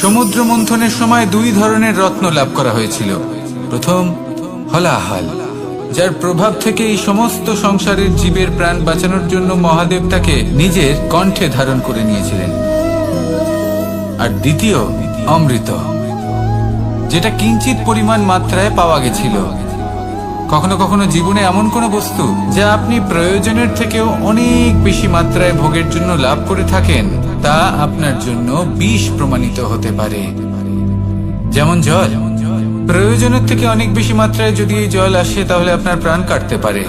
সমুদ্র মন্থনের সময় দুই ধরনের রত্ন লাভ করা হয়েছিল। প্রথম হলাহল, যার প্রভাব থেকে এই সমস্ত সংসারের জীবের প্রাণ বাঁচানোর জন্য মহাদেব তাকে নিজের কণ্ঠে ধারণ করে নিয়েছিলেন। আর দ্বিতীয় অমৃত, যেটা কিঞ্চিত পরিমাণ মাত্রায় পাওয়া গেছিল। কখনো কখনো জীবনে এমন কোনো বস্তু যা আপনি প্রয়োজনের থেকেও অনেক বেশি মাত্রায় ভোগের জন্য লাভ করে থাকেন, তা আপনার জন্য বিষ প্রমাণিত হতে পারে। যেমন জল, প্রয়োজনের থেকে অনেক বেশি মাত্রায় যদি এই জল আসে তাহলে আপনার প্রাণ কাটতে পারে,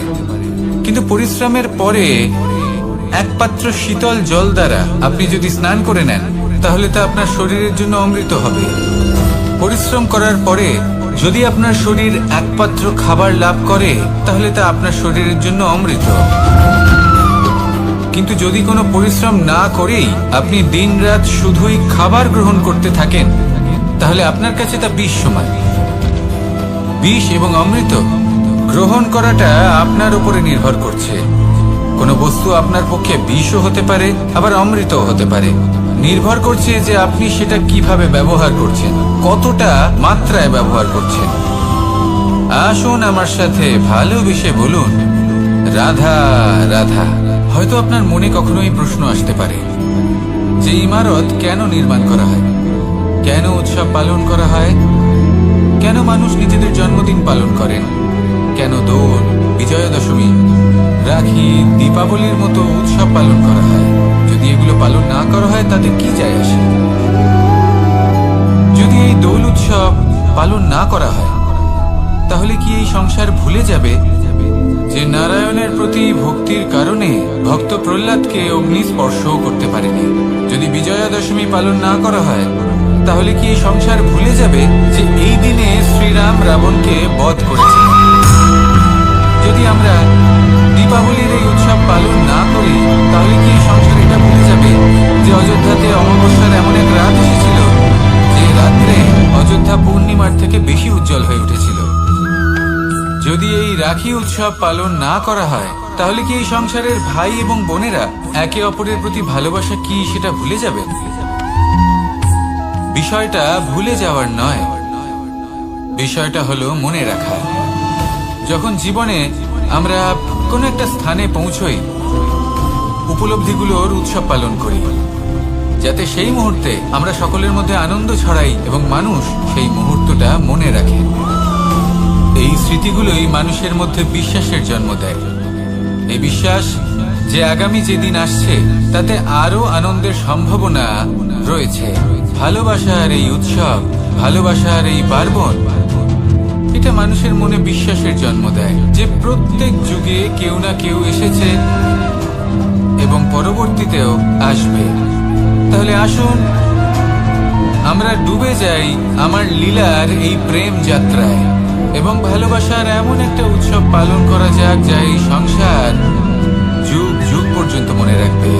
কিন্তু পরিশ্রমের পরে এক পাত্র শীতল জল দ্বারা আপনি যদি স্নান করে নেন তাহলে তা আপনার শরীরের জন্য অমৃত হবে। পরিশ্রম করার পরে যদি আপনার শরীর এক পাত্র খাবার লাভ করে তাহলে তা আপনার শরীরের জন্য অমৃত। কিন্তু যদি কোনো পরিশ্রম না করেই আপনি দিনরাত শুধুই খাবার গ্রহণ করতে থাকেন তাহলে আপনার কাছে তা বিষ সমান। বিষ এবং অমৃত গ্রহণ করাটা আপনার উপরে নির্ভর করছে। কোনো বস্তু আপনার পক্ষে বিষও হতে পারে, আবার অমৃতও হতে পারে। নির্ভর করছে যে আপনি সেটা কিভাবে ব্যবহার করছেন, কতটা মাত্রায় ব্যবহার করছেন। আসুন আমার সাথে ভালোবেসে বলুন, রাধা রাধা। হয়তো আপনার মনে কখনো এই প্রশ্ন আসতে পারে যে ইমারত কেন নির্মাণ করা হয়, কেন উৎসব পালন করা হয়, কেন মানুষ নিজেদের জন্মদিন পালন করেন, কেন দোল, বিজয়া দশমী, রাখি, দীপাবলির মতো উৎসব পালন করা হয়। যদি এগুলো পালন না করা হয় তাতে কি যায় আসে? যদি এই দোল উৎসব পালন না করা হয় তাহলে কি এই সংসার ভুলে যাবে যে নারায়ণের প্রতি ভক্তির কারণে ভক্ত প্রহ্লাদকে অগ্নি স্পর্শও করতে পারেনি? যদি বিজয়া দশমী পালন না করা হয় তাহলে কি এই সংসার ভুলে যাবে যে এই দিনে শ্রীরাম রাবণকে বধ করেছিলেন? যদি আমরা দীপাবলির এই উৎসব পালন না করি তাহলে কি এই সংসার এটা ভুলে যাবে যে অযোধ্যাতে অমাবস্যার এমন এক রাত এসেছিল যে রাত্রে অযোধ্যা পূর্ণিমার থেকে বেশি উজ্জ্বল হয়ে উঠেছিল? যদি এই রাখি উৎসব পালন না করা হয় তাহলে কি এই সংসারের ভাই এবং বোনেরা একে অপরের প্রতি ভালোবাসা কি সেটা ভুলে যাবেন? বিষয়টা ভুলে যাওয়ার নয়, বিষয়টা হলো মনে রাখা। যখন জীবনে আমরা কোনো একটা স্থানে পৌঁছই, উপলব্ধিগুলোর উৎসব পালন করি, যাতে সেই মুহূর্তে আমরা সকলের মধ্যে আনন্দ ছড়াই এবং মানুষ সেই মুহূর্তটা মনে রাখে। এই স্মৃতিগুলোই মানুষের মধ্যে বিশ্বাসের জন্ম দেয়। এই বিশ্বাস যে আগামী যেদিন আসছে তাতে আরো আনন্দের সম্ভাবনা রয়েছে। ভালোবাসার এই উৎসব, ভালোবাসার এই পার্বণ, এটা মানুষের মনে বিশ্বাসের জন্ম দেয় যে প্রত্যেক যুগে কেউ না কেউ এসেছে এবং পরবর্তীতেও আসবে। তাহলে আসুন আমরা ডুবে যাই আমার লীলার এই প্রেম যাত্রায় এবং ভালোবাসার এমন একটা উৎসব পালন করা যাক যা এই সংসার যুগ যুগ পর্যন্ত মনে রাখবে।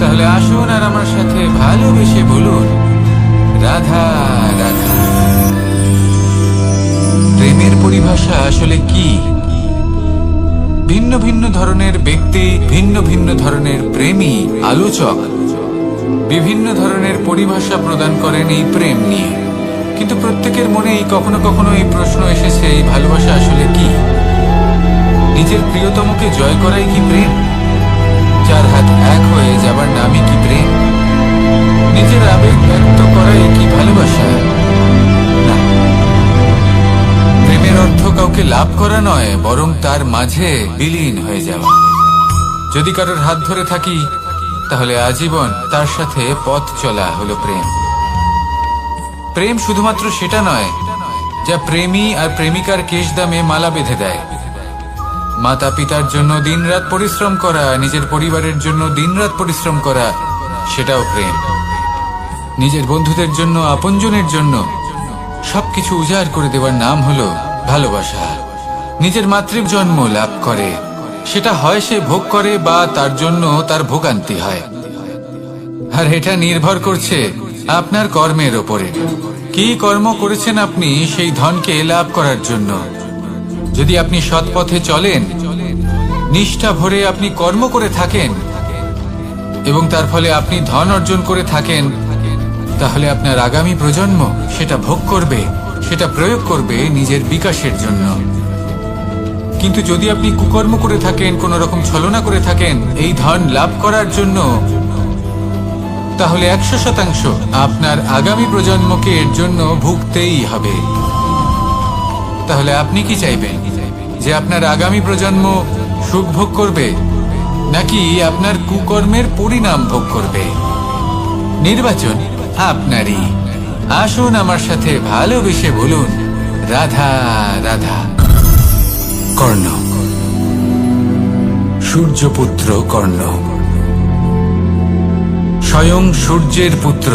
তাহলে আসুন আর আমার সাথে ভালোবেসে বলুন, রাধা রাধা। প্রেমের পরিভাষা আসলে কি? ভিন্ন ভিন্ন ধরনের ব্যক্তি, ভিন্ন ভিন্ন ধরনের প্রেমী আলোচক বিভিন্ন ধরনের পরিভাষা প্রদান করেন এই প্রেম নিয়ে। কিন্তু প্রত্যেকের মনেই কখনো কখনো এই প্রশ্ন এসেছে, এই ভালোবাসা আসলে কি? নিজের প্রিয়তমকে জয় করাই কি প্রেম? চার হাত এক হয়ে যাবার নামই কি প্রেম? নিজের আবেগ ব্যক্ত করাই কি ভালোবাসা? না, প্রেমের অর্থ কাউকে লাভ করা নয়, বরং তার মাঝে বিলীন হয়ে যাওয়া। যদি কারোর হাত ধরে থাকি তাহলে আজীবন তার সাথে পথ চলা হলো প্রেম। প্রেম শুধুমাত্র সেটা নয় যা প্রেমী আর প্রেমিকার কেশদামে মালা বেঁধে দেয়। মাতা পিতার জন্য দিনরাত পরিশ্রম করা, নিজের পরিবারের জন্য দিনরাত পরিশ্রম করা, সেটাও প্রেম। নিজের বন্ধুদের জন্য, আপনজনের জন্য সবকিছু উজাড় করে দেওয়ার নাম হলো ভালোবাসা। নিজের মাতৃ জন্ম লাভ করে, সেটা হয় সে ভোগ করে বা তার জন্য তার ভোগান্তি হয়। আর এটা নির্ভর করছে আপনার কর্মের ওপরে। কি কর্ম করেছেন আপনি সেই ধনকে লাভ করার জন্য? যদি আপনি সৎ পথে চলেন, নিষ্ঠা ভরে আপনি কর্ম করে থাকেন এবং তার ফলে আপনি ধন অর্জন করে থাকেন, তাহলে আপনার আগামী প্রজন্ম সেটা ভোগ করবে, সেটা প্রয়োগ করবে নিজের বিকাশের জন্য। কিন্তু যদি আপনি কুকর্ম করে থাকেন, কোন রকম ছলনা করে থাকেন এই ধন লাভ করার জন্য, তাহলে 100% আপনার আগামী প্রজন্মকে এর জন্য ভুগতেই হবে। তাহলে আপনি কি চাইবেন, যে আপনার আগামী প্রজন্ম সুখ ভোগ করবে, নাকি আপনার কুকর্মের পরিণাম ভোগ করবে? নির্বাচন আপনারই। আসুন আমার সাথে ভালোবেসে বলুন, রাধা রাধা। কর্ণ, সূর্যপুত্র কর্ণ, স্বয়ং সূর্যের পুত্র,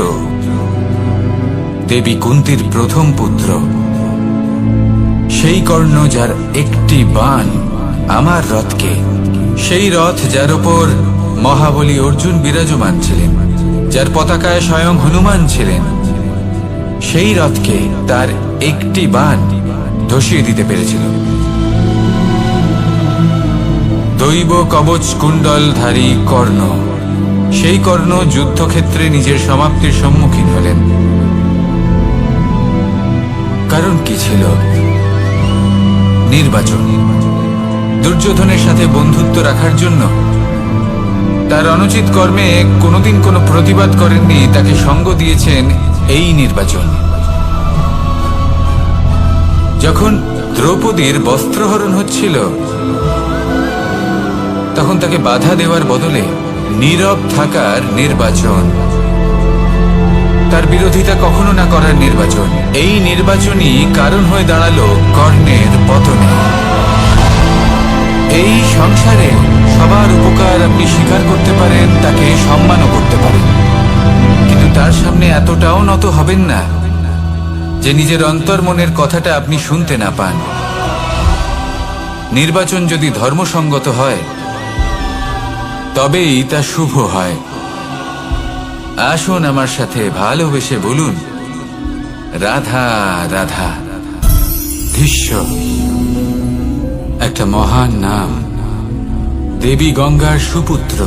দেবী কুন্তীর প্রথম পুত্র। সেই কর্ণ যার একটি বাণ আমার রথকে, সেই রথ যার ওপর মহাবলী অর্জুন বিরাজমান ছিলেন, যার পতাকায় স্বয়ং হনুমান ছিলেন, সেই রথকে তার একটি বাণ ধসিয়ে দিতে পেরেছিল। দৈব কবচ কুণ্ডলধারী কর্ণ, সেই কর্ণ যুদ্ধক্ষেত্রে নিজের সমাপ্তির সম্মুখীন হলেন। কারণ কি ছিল? নির্বাচন। দুর্যোধনের সাথে বন্ধুত্ব রাখার জন্য, তার অনুচিত কর্মে কোনোদিন কোনো প্রতিবাদ করেননি, তাকে সঙ্গ দিয়েছেন এই নির্বাচন। যখন দ্রৌপদীর বস্ত্রহরণ হচ্ছিল, তখন তাকে বাধা দেওয়ার বদলে নীরব থাকার নির্বাচন, তার বিরোধিতা কখনো না করার নির্বাচন। এই নির্বাচনই কারণ হয়ে দাঁড়ালো কর্ণের পতনে। এই সংসারে সবার উপকার আপনি স্বীকার করতে পারেন, তাকে সম্মানও করতে পারেন, কিন্তু তার সামনে এতটাও নত হবেন না যে নিজের অন্তর মনের কথাটা আপনি শুনতে না পান। নির্বাচন যদি ধর্মসঙ্গত হয়, তবেই তা শুভ হয়। আসুন আমার সাথে ভালোবেসে বলুন, রাধা রাধা। ভীষ্ম, একটা মহান নাম, দেবী গঙ্গার সুপুত্র।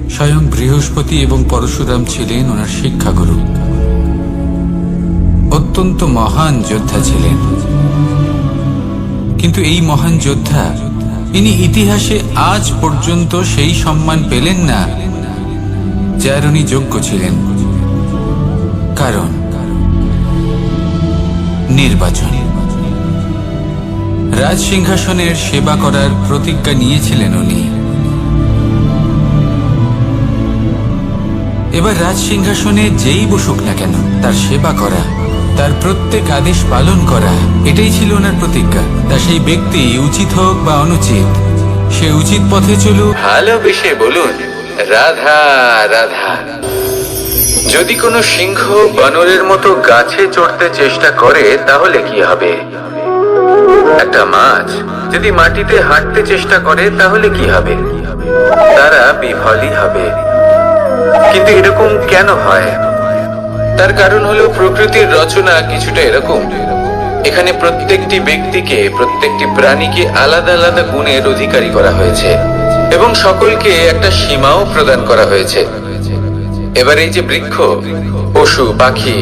স্বয়ং বৃহস্পতি এবং পরশুরাম ছিলেন ওনার শিক্ষাগুরু। অত্যন্ত মহান যোদ্ধা ছিলেন, কিন্তু এই মহান যোদ্ধা, ইনি ইতিহাসে আজ পর্যন্ত সেই সম্মান পেলেন না যার উনি যোগ্য ছিলেন। কারণ নির্বাচন। রাজ সিংহাসনের সেবা করার প্রতিজ্ঞা নিয়েছিলেন উনি। এবার রাজ সিংহাসনে যেই বসুক না কেন, তার সেবা করা, তার প্রত্যেক আদেশ পালন করা, এটাই ছিল ওনার প্রতিজ্ঞা। তা সেই ব্যক্তি উচিত হোক বা অনুচিত, সে উচিত পথে চলুক। ভালোবেসে বলুন, রাধা রাধা। যদি কোনো সিংহ বানরের মতো গাছে চড়তে চেষ্টা করে, তাহলে কি হবে? একটা মাছ যদি মাটিতে হাঁটতে চেষ্টা করে, তাহলে কি হবে? তারা বিফলই হবে। কিন্তু এরকম কেন হয়? তার কারণ হলো প্রকৃতির রচনা কিছুটা এরকম। এখানে প্রত্যেকটি ব্যক্তিকে, প্রত্যেকটি প্রাণীকে আলাদা আলাদা গুণের অধিকারী করা হয়েছে এবং সকলকে একটা সীমাও প্রদান করা হয়েছে। এবার এই যে বৃক্ষ, পশু, পাখি,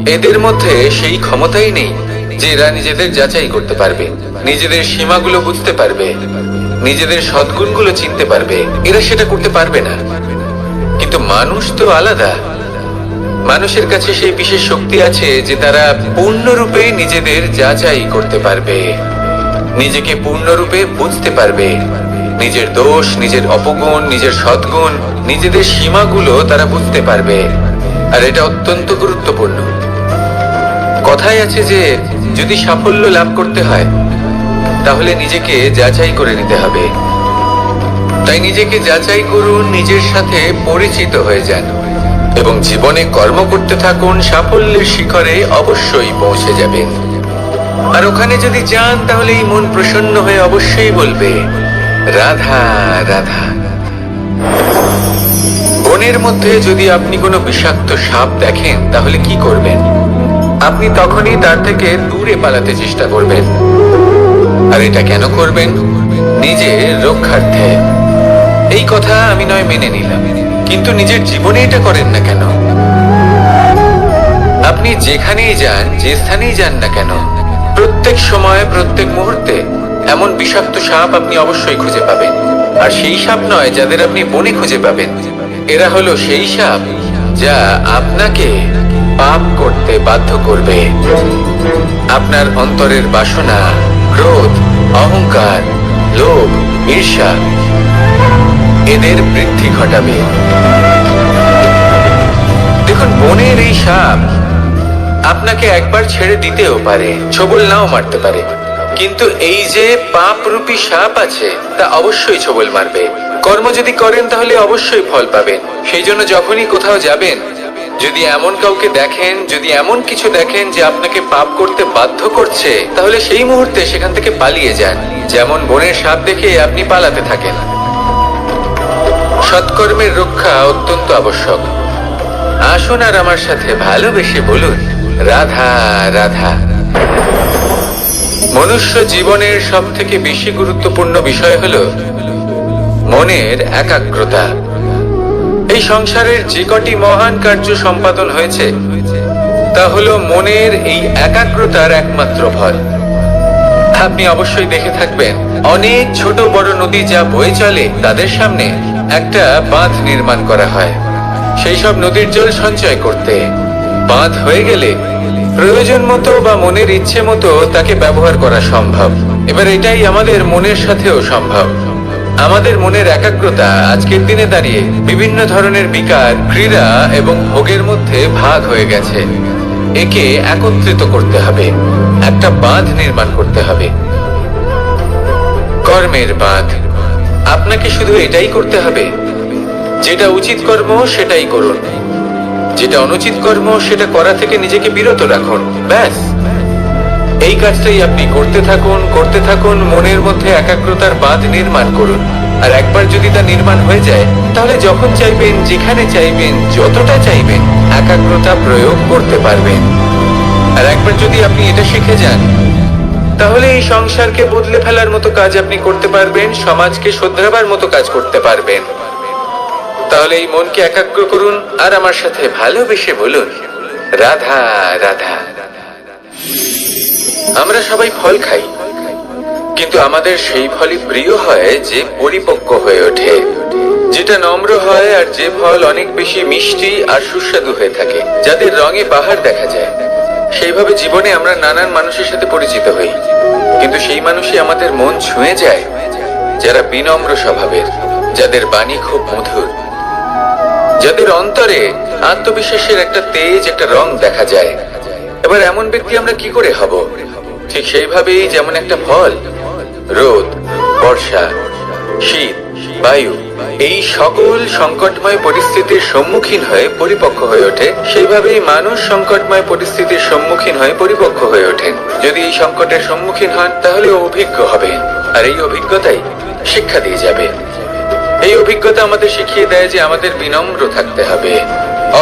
এদের মধ্যে সেই ক্ষমতাই নেই যে এরা নিজেদের যাচাই করতে পারবে, নিজেদের সীমাগুলো বুঝতে পারবে, নিজেদের সদ্গুণগুলো চিনতে পারবে। এরা সেটা করতে পারবে না। কিন্তু মানুষ তো আলাদা। মানুষের কাছে সেই বিশেষ শক্তি আছে যে তারা পূর্ণরূপে নিজেদের যাচাই করতে পারবে, নিজেকে পূর্ণরূপে বুঝতে পারবে, নিজের দোষ, নিজের অপগুণ, নিজের সদ্গুণ, নিজেদের সীমাগুলো তারা বুঝতে পারবে। আর এটা অত্যন্ত গুরুত্বপূর্ণ। কথায় আছে যে যদি সাফল্য লাভ করতে হয়, তাহলে নিজেকে যাচাই করে নিতে হবে। তাই নিজেকে যাচাই করুন, নিজের সাথে পরিচিত হয়ে যান এবং জীবনে কর্ম করতে থাকুন। সাফল্যের শিখরে অবশ্যই পৌঁছে যাবেন। আর ওখানে যদি যান, তাহলে এই মন প্রসন্ন হয়ে অবশ্যই বলবে, রাধা রাধা। বনের মধ্যে যদি আপনি কোনো বিষাক্ত সাপ দেখেন, তাহলে কি করবেন? আপনি তখনই তার থেকে দূরে পালাতে চেষ্টা করবেন। আর এটা কেন করবেন? নিজের রক্ষার্থে। এই কথা আমি নয় মেনে নিলাম, কিন্তু নিজের জীবনে এটা করেন না কেন? আপনি যেখানেই যান, যে স্থানেই যান না কেন, প্রত্যেক সময় প্রত্যেক মুহূর্তে এমন বিষাক্ত সাপ আপনি অবশ্যই খুঁজে পাবেন। আর সেই সাপ নয় যাদের আপনি বনে খুঁজে পাবেন, এরা হলো সেই সাপ যা আপনাকে পাপ করতে বাধ্য করবে। আপনার অন্তরের বাসনা, ক্রোধ, অহংকার, লোভ, ঈর্ষা এদের বৃদ্ধি ঘটাবে। দেখুন, বনের এই সাপ আপনাকে একবার ছেড়ে দিতেও পারে, ছোবল নাও মারতে পারে, কিন্তু এই যে পাপরূপী সাপ আছে তা অবশ্যই ছোবল মারবে। কর্ম যদি করেন তাহলে অবশ্যই ফল পাবেন। সেই জন্য যখনই কোথাও যাবেন, যদি এমন কাউকে দেখেন, যদি এমন কিছু দেখেন যে আপনাকে পাপ করতে বাধ্য করছে, তাহলে সেই মুহূর্তে সেখান থেকে পালিয়ে যান। যেমন বনের সাপ দেখে আপনি পালাতে থাকেন। সৎকর্মের রক্ষা অত্যন্ত আবশ্যক। আসুন আর আমার সাথে ভালোবেসে বলুন, রাধা রাধা। মনুষ্য জীবনের সব থেকে বেশি গুরুত্বপূর্ণ বিষয় হলো মনের একাগ্রতা। এই সংসারের যে কটি মহান কার্য সম্পাদন হয়েছে তা হলো মনের এই একাগ্রতার একমাত্র ফল। আপনি অবশ্যই দেখে থাকবেন, অনেক ছোট বড় নদী যা বয়ে চলে তাদের সামনে একটা বাঁধ নির্মাণ করা হয় সেই সব নদীর জল সঞ্চয় করতে। বাঁধ হয়ে গেলে প্রয়োজন মতো বা মনের ইচ্ছে মতো তাকে ব্যবহার করা সম্ভব। এবার এটাই আমাদের মনের সাথেও সম্ভব। আমাদের মনের একাগ্রতা আজকের দিনে দাঁড়িয়ে বিভিন্ন ধরনের বিকার, ক্রীড়া এবং ভোগের মধ্যে ভাগ হয়ে গেছে। একে একত্রিত করতে হবে, একটা বাঁধ নির্মাণ করতে হবে, কর্মের বাঁধ। আপনাকে শুধু এটাই করতে হবে, যেটা উচিত কর্ম সেটাই করুন, যেটা অনুচিত কর্ম সেটা করা থেকে নিজেকে বিরত রাখুন। ব্যাস, এই কাজটাই আপনি করতে থাকুন, করতে থাকুন। মনের মধ্যে একাগ্রতার বাঁধ নির্মাণ করুন। আর একবার যদি তা নির্মাণ হয়ে যায়, তাহলে যখন চাইবেন, যেখানে চাইবেন, যতটা চাইবেন একাগ্রতা প্রয়োগ করতে পারবেন। আর একবার যদি আপনি এটা শিখে যান, তাহলে এই সংসারকে বদলে ফেলার মতো কাজ আপনি করতে পারবেন, সমাজকে শোধরাবার মতো কাজ করতে পারবেন। তাহলে এই মনকে একাগ্র করুন আর আমার সাথে ভালোবেসে বলুন, রাধা রাধা। আমরা সবাই ফল খাই, কিন্তু আমাদের সেই ফলই প্রিয় হয় যে পরিপক্ক হয়ে ওঠে, যেটা নম্র হয়, আর যে ফল অনেক বেশি মিষ্টি আর সুস্বাদু হয়ে থাকে, যাদের রঙে বাহার দেখা যায়। সেইভাবে জীবনে আমরা নানান মানুষের সাথে পরিচিত হই, কিন্তু সেই মানুষই আমাদের মন ছুঁয়ে যায় যারা বিনম্র স্বভাবের, যাদের বাণী খুব মধুর, যাদের অন্তরে আত্মবিশ্বাসের একটা তেজ, একটা রং দেখা যায়। এবার এমন ব্যক্তি আমরা কি করে হব? ঠিক সেইভাবেই যেমন একটা ফল রোদ, বর্ষা, শীত, বায়ু এই সকল সংকটময় পরিস্থিতির সম্মুখীন হয়ে পরিপক্ক হয়ে ওঠে, সেইভাবেই মানুষ সংকটময় পরিস্থিতির সম্মুখীন হয়ে পরিপক্ক হয়ে ওঠেন। যদি এই সংকটের সম্মুখীন হন তাহলে অভিজ্ঞ হবেন, আর এই অভিজ্ঞতাই শিক্ষা দিয়ে যাবে। এই অভিজ্ঞতা আমাদের শিখিয়ে দেয় যে আমাদের বিনম্র থাকতে হবে,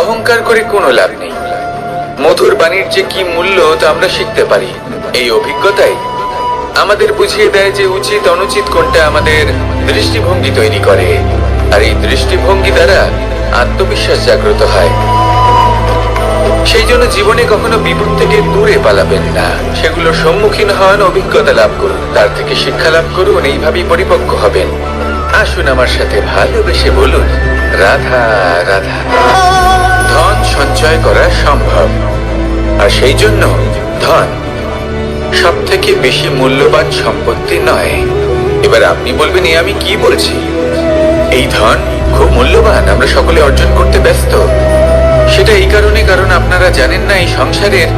অহংকার করে কোনো লাভ নেই। মধুর বাণীর যে কি মূল্য তা আমরা শিখতে পারি। এই অভিজ্ঞতাই আমাদের বুঝিয়ে দেয় যে উচিত অনুচিত কোনটা আমাদের দৃষ্টিভঙ্গি তৈরি করে, আর এই দৃষ্টিভঙ্গি দ্বারা আত্মবিশ্বাস জাগ্রত হয়। সেই জন্য জীবনে কখনো বিপদ থেকে দূরে পালাবেন না, সেগুলোর সম্মুখীন হন, অভিজ্ঞতা লাভ করুন, তার থেকে শিক্ষা লাভ করুন, এইভাবেই পরিপক্ক হবেন। আসুন আমার সাথে ভালোবেসে বলুন, রাধা রাধা। ধন সঞ্চয় করা সম্ভব, আর সেই জন্য ধন সব থেকে বেশি মূল্যবান সম্পত্তি নয়। এবার আপনি বলবেন, এ আমি কি বলছি? এই ধন খুব মূল্যবান, আমরা সকলে অর্জন করতে ব্যস্ত। সেটা এই কারণে, কারণ আপনারা জানেন না এই সংসারের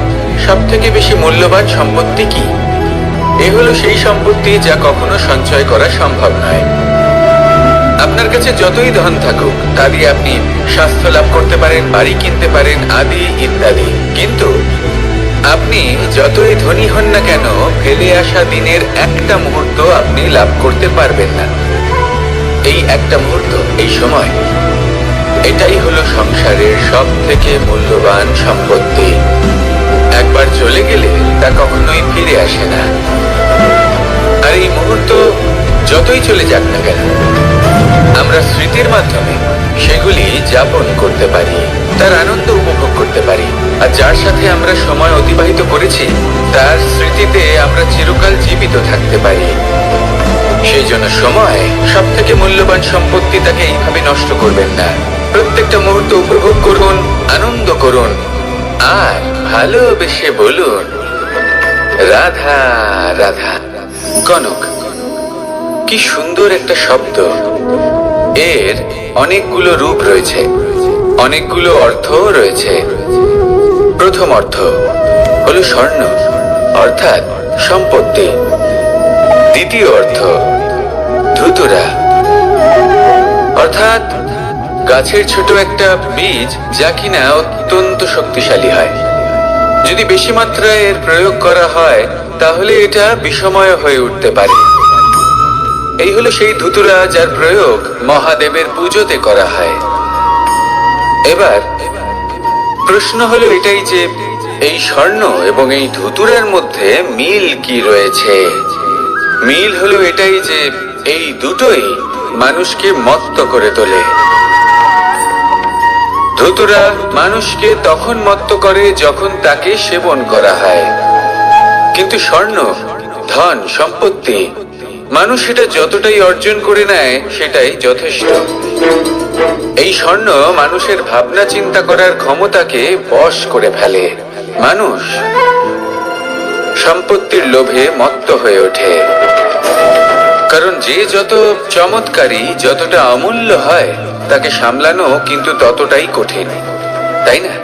সব থেকে বেশি মূল্যবান সম্পত্তি কি। এ হলো সেই সম্পত্তি যা কখনো সঞ্চয় করা সম্ভব নয়। আপনার কাছে যতই ধন থাকুক তা দিয়ে আপনি স্বাস্থ্য লাভ করতে পারেন, বাড়ি কিনতে পারেন, আদি ইত্যাদি, কিন্তু আপনি যতই ধনী হন না কেন, ফেলে আসা দিনের একটা মুহূর্ত আপনি লাভ করতে পারবেন না। এই একটা মুহূর্ত, এই সময়, এটাই হলো সংসারের সব থেকে মূল্যবান সম্পত্তি। একবার চলে গেলে তা কখনোই ফিরে আসে না। আর এই মুহূর্ত যতই চলে যাক না কেন, আমরা স্মৃতির মাধ্যমে সেগুলি যাপন করতে পারি, তার আনন্দ উপভোগ করতে পারি, আর যার সাথে আমরা সময় অতিবাহিত করেছি তার স্মৃতিতে আমরা চিরকাল জীবিত থাকতে পারি। সেই জন্য সময় সব থেকে মূল্যবান সম্পত্তি, তাকে এইভাবে নষ্ট করবেন না। প্রত্যেকটা মুহূর্ত উপভোগ করুন, আনন্দ করুন, আর ভালোবেসে বলুন রাধা রাধা। কনক, কি সুন্দর একটা শব্দ। এর অনেকগুলো রূপ রয়েছে, অনেকগুলো অর্থ রয়েছে। প্রথম অর্থ হলো স্বর্ণ, অর্থাৎ সম্পত্তি। দ্বিতীয় অর্থ ধুতুরা, অর্থাৎ গাছের ছোট একটা বীজ, যা কিনা অত্যন্ত শক্তিশালী হয়। যদি বেশি মাত্রায় এর প্রয়োগ করা হয় তাহলে এটা বিষময় হয়ে উঠতে পারে। এই হলো সেই ধুতুরা যার প্রয়োগ মহাদেবের পুজোতে করা হয়। এবার প্রশ্ন হলো এটাই যে এই স্বর্ণ এবং এই ধুতুরার মধ্যে মিল কি রয়েছে। মিল হলো এটাই যে এই দুটোই মানুষকে মত্ত করে তোলে। ধুতুরা মানুষকে তখন মত্ত করে যখন তাকে সেবন করা হয়, কিন্তু স্বর্ণ, ধন, সম্পত্তি, মানুষ সেটা যতটাই অর্জন করে নেয় সেটাই যথেষ্ট। এই স্বর্ণ মানুষের ভাবনা চিন্তা করার ক্ষমতাকে বশ করে ফেলে। মানুষ সম্পত্তির লোভে মত্ত হয়ে ওঠে, কারণ যে যত চমৎকারী, যতটা অমূল্য হয় তাকে সামলানো কিন্তু ততটাই কঠিন, তাই না?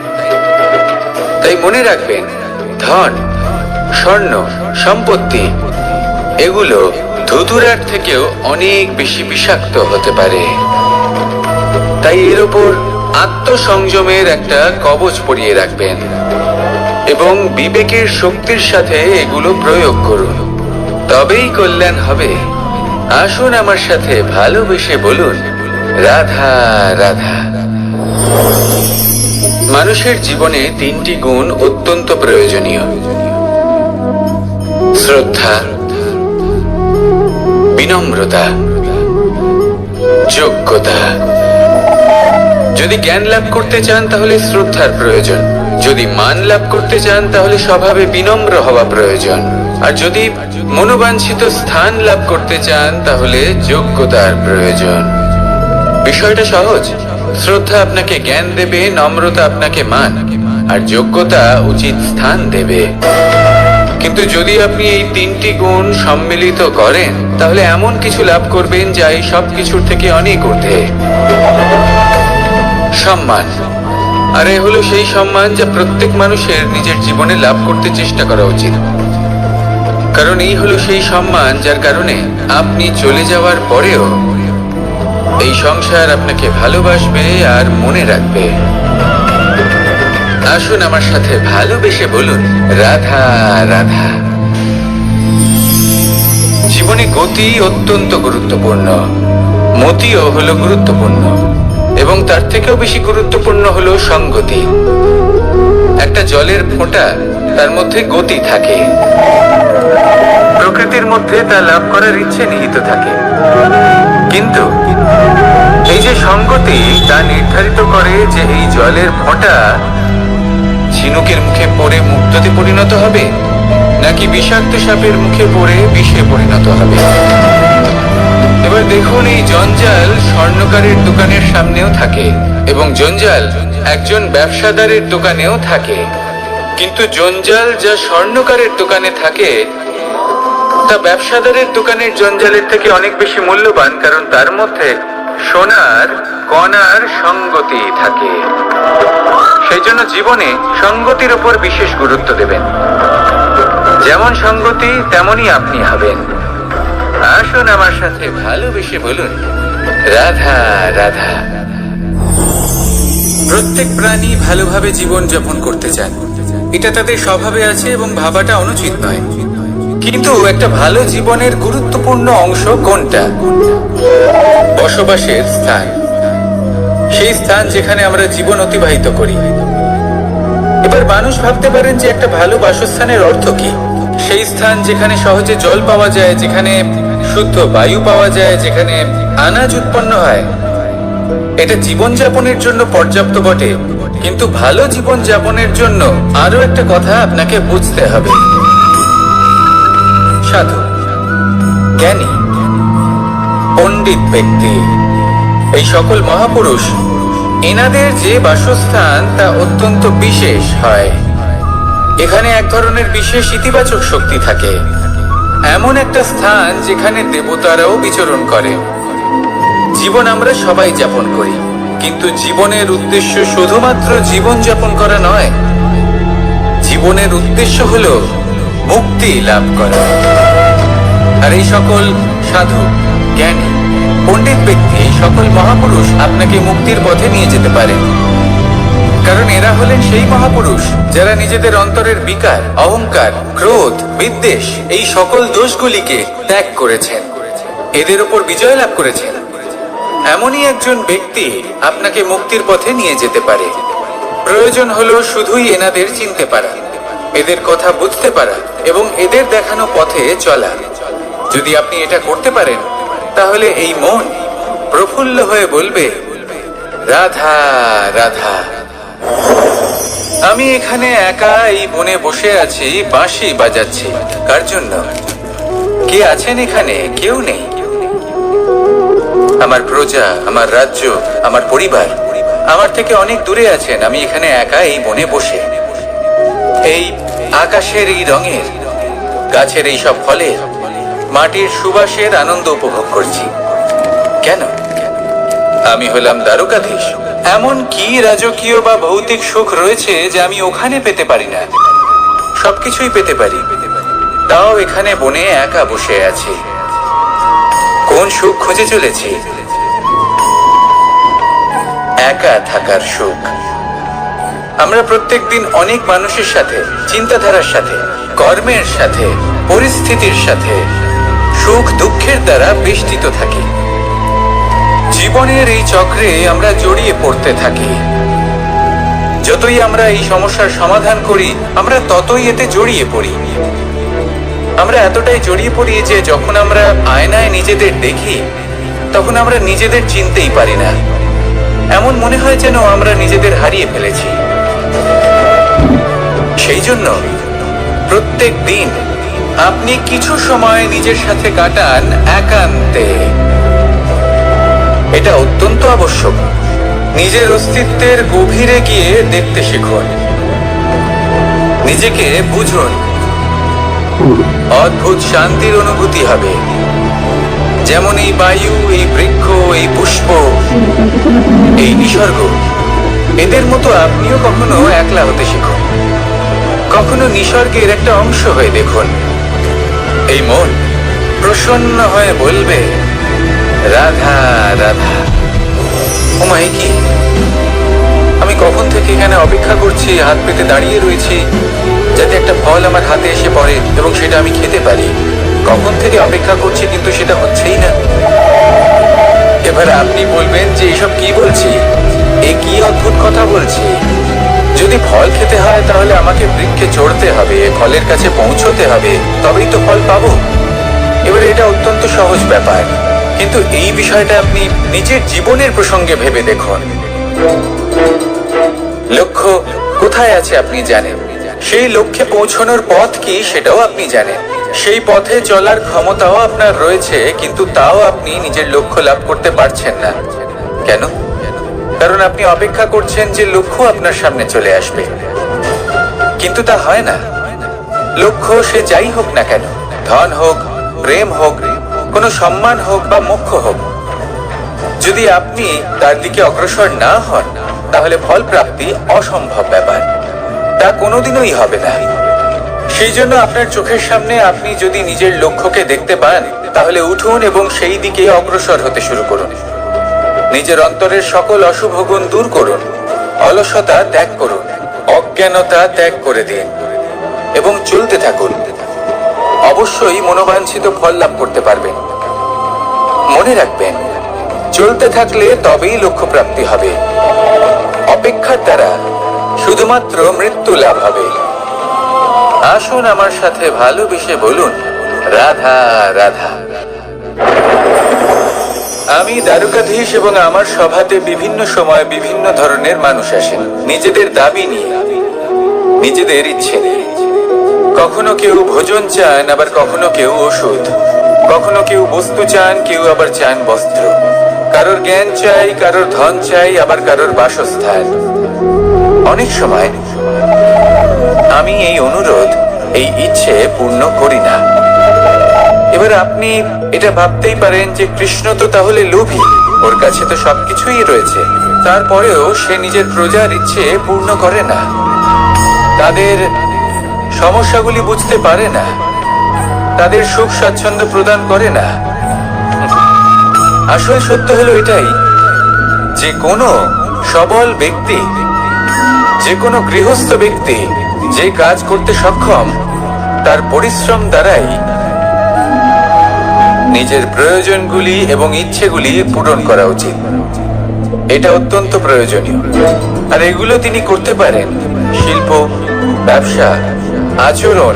তাই মনে রাখবেন, ধন, স্বর্ণ, সম্পত্তি এগুলো ধুতুরার থেকেও অনেক বেশি বিষাক্ত হতে পারে। তাই এর ওপর আত্মসংযমের একটা কবচ পরিয়ে রাখবেন এবং বিবেকের শক্তির সাথে এগুলো প্রয়োগ করুন, তবেই কল্যাণ হবে। আসুন আমার সাথে ভালোবেসে বলুন রাধা রাধা। মানুষের জীবনে তিনটি গুণ অত্যন্ত প্রয়োজনীয়: শ্রদ্ধা, বিনম্রতা, যোগ্যতা। যদি জ্ঞান লাভ করতে চান তাহলে শ্রদ্ধার প্রয়োজন, যদি মান লাভ করতে চান তাহলে স্বভাবে বিনম্র হওয়া প্রয়োজন, আর যদি মনোবাঞ্ছিত স্থান লাভ করতে চান তাহলে যোগ্যতার প্রয়োজন। বিষয়টা সহজ। শ্রদ্ধা আপনাকে জ্ঞান দেবে, নম্রতা আপনাকে মান, আর যোগ্যতা উচিত স্থান দেবে। কিন্তু যদি আপনি এই তিনটি গুণ সম্মিলিত করেন তাহলে এমন কিছু লাভ করবেন যা এই সব কিছুর থেকে অনেক ঊর্ধ্বে। সম্মান। আর এ হলো সেই সম্মান যা প্রত্যেক মানুষের নিজের জীবনে লাভ করতে চেষ্টা করা উচিত, কারণ এই হলো সেই সম্মান যার কারণে আপনি চলে যাওয়ার পরেও এই সংসার আপনাকে ভালোবাসবে আর মনে রাখবে। আসুন আমার সাথে ভালোবেসে বলুন রাধা রাধা। জীবনে গতি অত্যন্ত গুরুত্বপূর্ণ, মতিও হলো গুরুত্বপূর্ণ, এবং তার থেকেও বেশি গুরুত্বপূর্ণ হলো সংগতি। একটা জলের ফোঁটা, তার মধ্যে গতি থাকে, প্রকৃতির মধ্যে তা লাভ করার ইচ্ছে নিহিত থাকে, কিন্তু এই যে সংগতি তা নির্ধারিত করে যে এই জলের ফোঁটা ঝিনুকের মুখে পড়ে মুক্ততে পরিণত হবে নাকি বিষাক্ত সাপের মুখে পড়ে বিষে পরিণত হবে। এবার দেখুন, এই জঞ্জাল স্বর্ণকারের দোকানের সামনেও থাকে এবং জঞ্জাল একজন ব্যবসাদারের দোকানেও থাকে, কিন্তু জঞ্জাল যা স্বর্ণকারের দোকানে থাকে তা ব্যবসাদারের দোকানের জঞ্জালের থেকে অনেক বেশি মূল্যবান, কারণ তার মধ্যে সোনার কণার সঙ্গতি থাকে। সেই জন্য জীবনে সঙ্গতির উপর বিশেষ গুরুত্ব দেবেন। যেমন সঙ্গতি তেমনই আপনি হবেন। আসুন আমার সাথে ভালোবেসে বলুন রাধা রাধা। প্রত্যেক প্রাণী ভালোভাবে জীবন যাপন করতে চায়, এটা তাদের স্বভাবে আছে এবং ভাবাটা অনুচিত নয়। কিন্তু একটা ভালো জীবনের গুরুত্বপূর্ণ অংশ কোনটা? বসবাসের স্থান, সেই স্থান যেখানে আমরা জীবন অতিবাহিত করি। এবার মানুষ ভাবতে পারেন যে একটা ভালো বাসস্থানের অর্থ কি? সেই স্থান যেখানে সহজে জল পাওয়া যায়, যেখানে শুদ্ধ বায়ু পাওয়া যায়, যেখানে আনাজ উৎপন্ন হয়। এটা জীবনযাপনের জন্য পর্যাপ্ত বটে, কিন্তু ভালো জীবনযাপনের জন্য আরো একটা কথা আপনাকে বুঝতে হবে। সাধু, জ্ঞানী, পণ্ডিত ব্যক্তি, এই সকল মহাপুরুষ, এনাদের যে বাসস্থান তা অত্যন্ত বিশেষ হয়। এখানে এক ধরনের বিশেষ ইতিবাচক শক্তি থাকে, এমন একটা স্থান যেখানে দেবতারাও বিচরণ করে। জীবন আমরা সবাই যাপন করি, কিন্তু জীবনের উদ্দেশ্য শুধুমাত্র জীবন যাপন করা নয়। জীবনের উদ্দেশ্য হলো মুক্তি লাভ করা। আর এই সকল সাধু, জ্ঞানী, পণ্ডিত ব্যক্তি, এই সকল মহাপুরুষ আপনাকে মুক্তির পথে নিয়ে যেতে পারে। কারণ এরা হলেন সেই মহাপুরুষ যারা নিজেদের অন্তরের বিকার, অহংকার, ক্রোধ, বিদ্বেষ, এই সকল দোষগুলিকে ত্যাগ করেছেন, এদের উপর বিজয় লাভ করেছেন। এমনই একজন ব্যক্তি আপনাকে মুক্তির পথে নিয়ে যেতে পারে। প্রয়োজন হলো শুধুই এনাদের চিনতে পারা, এদের কথা বুঝতে পারা এবং এদের দেখানো পথে চলা। যদি আপনি এটা করতে পারেন, তাহলে এই মন প্রফুল্ল হয়ে বলবে, রাধা রাধা। আমি এখানে একা এই বনে বসে আছি, বাঁশি বাজাচ্ছি। কার জন্য? কে আছেন এখানে? কেউ নেই। আমার প্রজা, আমার রাজ্য, আমার পরিবার আমার থেকে অনেক দূরে আছেন। আমি এখানে একা এই বনে বসে এই আকাশের এই রঙের, গাছের এই সব ফলের, মাটির সুবাসের আনন্দ উপভোগ করছি। কেন? আমি হলাম দ্বারকাধীশ। এমন কি রাজকীয় বা ভৌতিক সুখ রয়েছে যে আমি ওখানে পেতে পারি না? সবকিছুই পেতে পারি, তাও এখানে বনে একা বসে আছি। কোন সুখ খুঁজে চলেছি? একা থাকার সুখ। আমরা প্রত্যেকদিন অনেক মানুষের সাথে, চিন্তাধারার সাথে, কর্মের সাথে, পরিস্থিতির সাথে, সুখ দুঃখের দ্বারা বেষ্টিত থাকি। জীবনের এই চক্রে আমরা জড়িয়ে পড়তে থাকি। যতই আমরা এই সমস্যার সমাধান করি, আমরা ততই এতে জড়িয়ে পড়ি। আমরা এতটাই জড়িয়ে পড়ি যে যখন আমরা আয়নায় নিজেদের দেখি, তখন আমরা নিজেদের চিনতেই পারি না। এমন মনে হয় যেন আমরা নিজেদের হারিয়ে ফেলেছি। সেই জন্য প্রত্যেক দিন আপনি কিছু সময় নিজের সাথে কাটান একান্তে। এটা অত্যন্ত আবশ্যক। নিজের অস্তিত্বের গভীরে গিয়ে দেখতে শিখুন, নিজেকে বুঝুন। অদ্ভুত শান্তির অনুভূতি হবে। যেমন এই বায়ু, এই বৃক্ষ, এই পুষ্প, এই নিসর্গ, এদের মতো আপনিও কখনো একলা হতে শিখুন। কখনো নিসর্গের একটা অংশ হয়ে দেখুন। এই মন প্রসন্ন হয়ে বলবে, রাধা রাধা। ওমাই কি, আমি কখন থেকে এখানে অপেক্ষা করছি, হাত পেতে দাঁড়িয়ে রয়েছি যাতে একটা ফল আমার হাতে এসে পড়ে এবং সেটা আমি খেতে পারি। কখন থেকে অপেক্ষা করছি, কিন্তু সেটা হচ্ছেই না। এবার আপনি বলবেন যে এসব কি বলছি, এ কি অদ্ভুত কথা বলছি। যদি ফল খেতে হয় তাহলে আমাকে বৃক্ষে চড়তে হবে, ফলের কাছে পৌঁছতে হবে, তবেই তো ফল পাবো। এবার এটা অত্যন্ত সহজ ব্যাপার, কিন্তু এই বিষয়টা আপনি নিজের জীবনের প্রসঙ্গে ভেবে দেখুন। লক্ষ্য কোথায় আছে আপনি জানেন, সেই লক্ষ্যে পৌঁছানোর পথ কি সেটাও আপনি জানেন, সেই পথে চলার ক্ষমতাও আপনার রয়েছে, কিন্তু তাও আপনি নিজের লক্ষ্য লাভ করতে পারছেন না। কেন? কারণ আপনি অপেক্ষা করছেন যে লক্ষ্য আপনার সামনে চলে আসবে, কিন্তু তা হয় না। লক্ষ্য সে যাই হোক না কেন, ধন হোক, প্রেম হোক, কোনো সম্মান হোক বা মোক্ষ হোক, যদি আপনি তার দিকে অগ্রসর না হন, তাহলে ফল প্রাপ্তি অসম্ভব ব্যাপার, তা কোনোদিনই হবে না। সেই জন্য আপনার চোখের সামনে আপনি যদি নিজের লক্ষ্যকে দেখতে পান, তাহলে উঠুন এবং সেই দিকে অগ্রসর হতে শুরু করুন। নিজের অন্তরের সকল অশুভ গুণ দূর করুন, অলসতা ত্যাগ করুন, অজ্ঞানতা ত্যাগ করে দিন এবং চলতে থাকুন। অবশ্যই মনোবাঞ্ছিত ফল লাভ করতে পারবেন। মনে রাখবেন, চলতে থাকলে তবেই লক্ষ্য প্রাপ্তি হবে। অপেক্ষার দ্বারা শুধুমাত্র মৃত্যু লাভ হবে। আসুন আমার সাথে ভালোবেসে বলুন, রাধা রাধা। আমি দ্বারকাধীশ এবং আমার সভাতে বিভিন্ন সময় বিভিন্ন ধরনের মানুষ আসেন নিজেদের দাবি নিয়ে, নিজেদের ইচ্ছে নিয়ে। কখনো কেউ ভোজন চান, আবার কখনো কেউ ওষুধ, কখনো কেউ বস্তু চান, কেউ আবার চান বস্ত্র। কারোর জ্ঞান চাই, কারোর ধন চাই, আবার কারোর বাসস্থান। অনেক সময় আমি এই অনুরোধ, এই ইচ্ছে পূর্ণ করি না। এবার আপনি এটা ভাবতেই পারেন যে কৃষ্ণ তো তাহলে লোভী, ওর কাছে তো সবকিছুই রয়েছে, তারপরেও সে নিজের প্রজার ইচ্ছে পূর্ণ করে না, তাদের সমস্যাগুলি বুঝতে পারে না, তাদের সুখ স্বাচ্ছন্দ্য প্রদান করে না। আসল সত্য হলো এটাই যে কোনো সবল ব্যক্তি, যে কোনো গৃহস্থ ব্যক্তি যে কাজ করতে সক্ষম, তার পরিশ্রম দ্বারাই নিজের প্রয়োজনগুলি এবং ইচ্ছেগুলি পূরণ করা উচিত। এটা অত্যন্ত প্রয়োজনীয়। আর এগুলো তিনি করতে পারেন শিল্প, ব্যবসা, আচরণ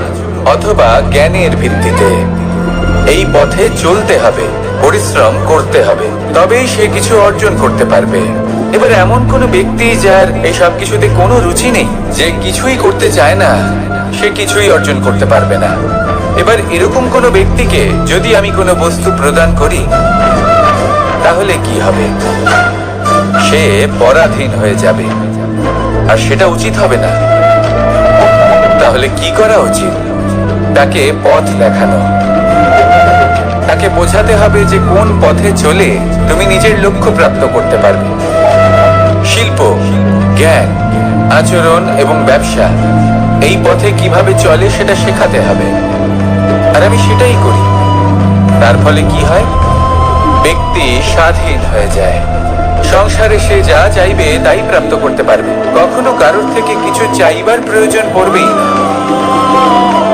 অথবা জ্ঞানের ভিত্তিতে। এই পথে চলতে হবে, পরিশ্রম করতে হবে, তবেই সে কিছু অর্জন করতে পারবে। এবার এমন কোনো ব্যক্তি যার এই সব কিছুতে কোনো রুচি নেই, যে কিছুই করতে চায় না, সে কিছুই অর্জন করতে পারবে না। এবার এরকম কোনো ব্যক্তিকে যদি আমি কোনো বস্তু প্রদান করি, তাহলে কি হবে? সে পরাধীন হয়ে যাবে, আর সেটা উচিত হবে না। তাহলে কি করা উচিত? তাকে পথ দেখানো, তাকে বোঝাতে হবে যে কোন পথে চলে তুমি নিজের লক্ষ্য প্রাপ্ত করতে পারবে। শিল্প, জ্ঞান, আচরণ এবং ব্যবসা, এই পথে কিভাবে চলে সেটা শেখাতে হবে। আর আমি সেটাই করি। তার ফলে কি হয়? ব্যক্তি স্বাধীন হয়ে যায়। সংসারে সে যা চাইবে তাই প্রাপ্ত করতে পারবে, কখনো কারোর থেকে কিছু চাইবার প্রয়োজন পড়বেই না।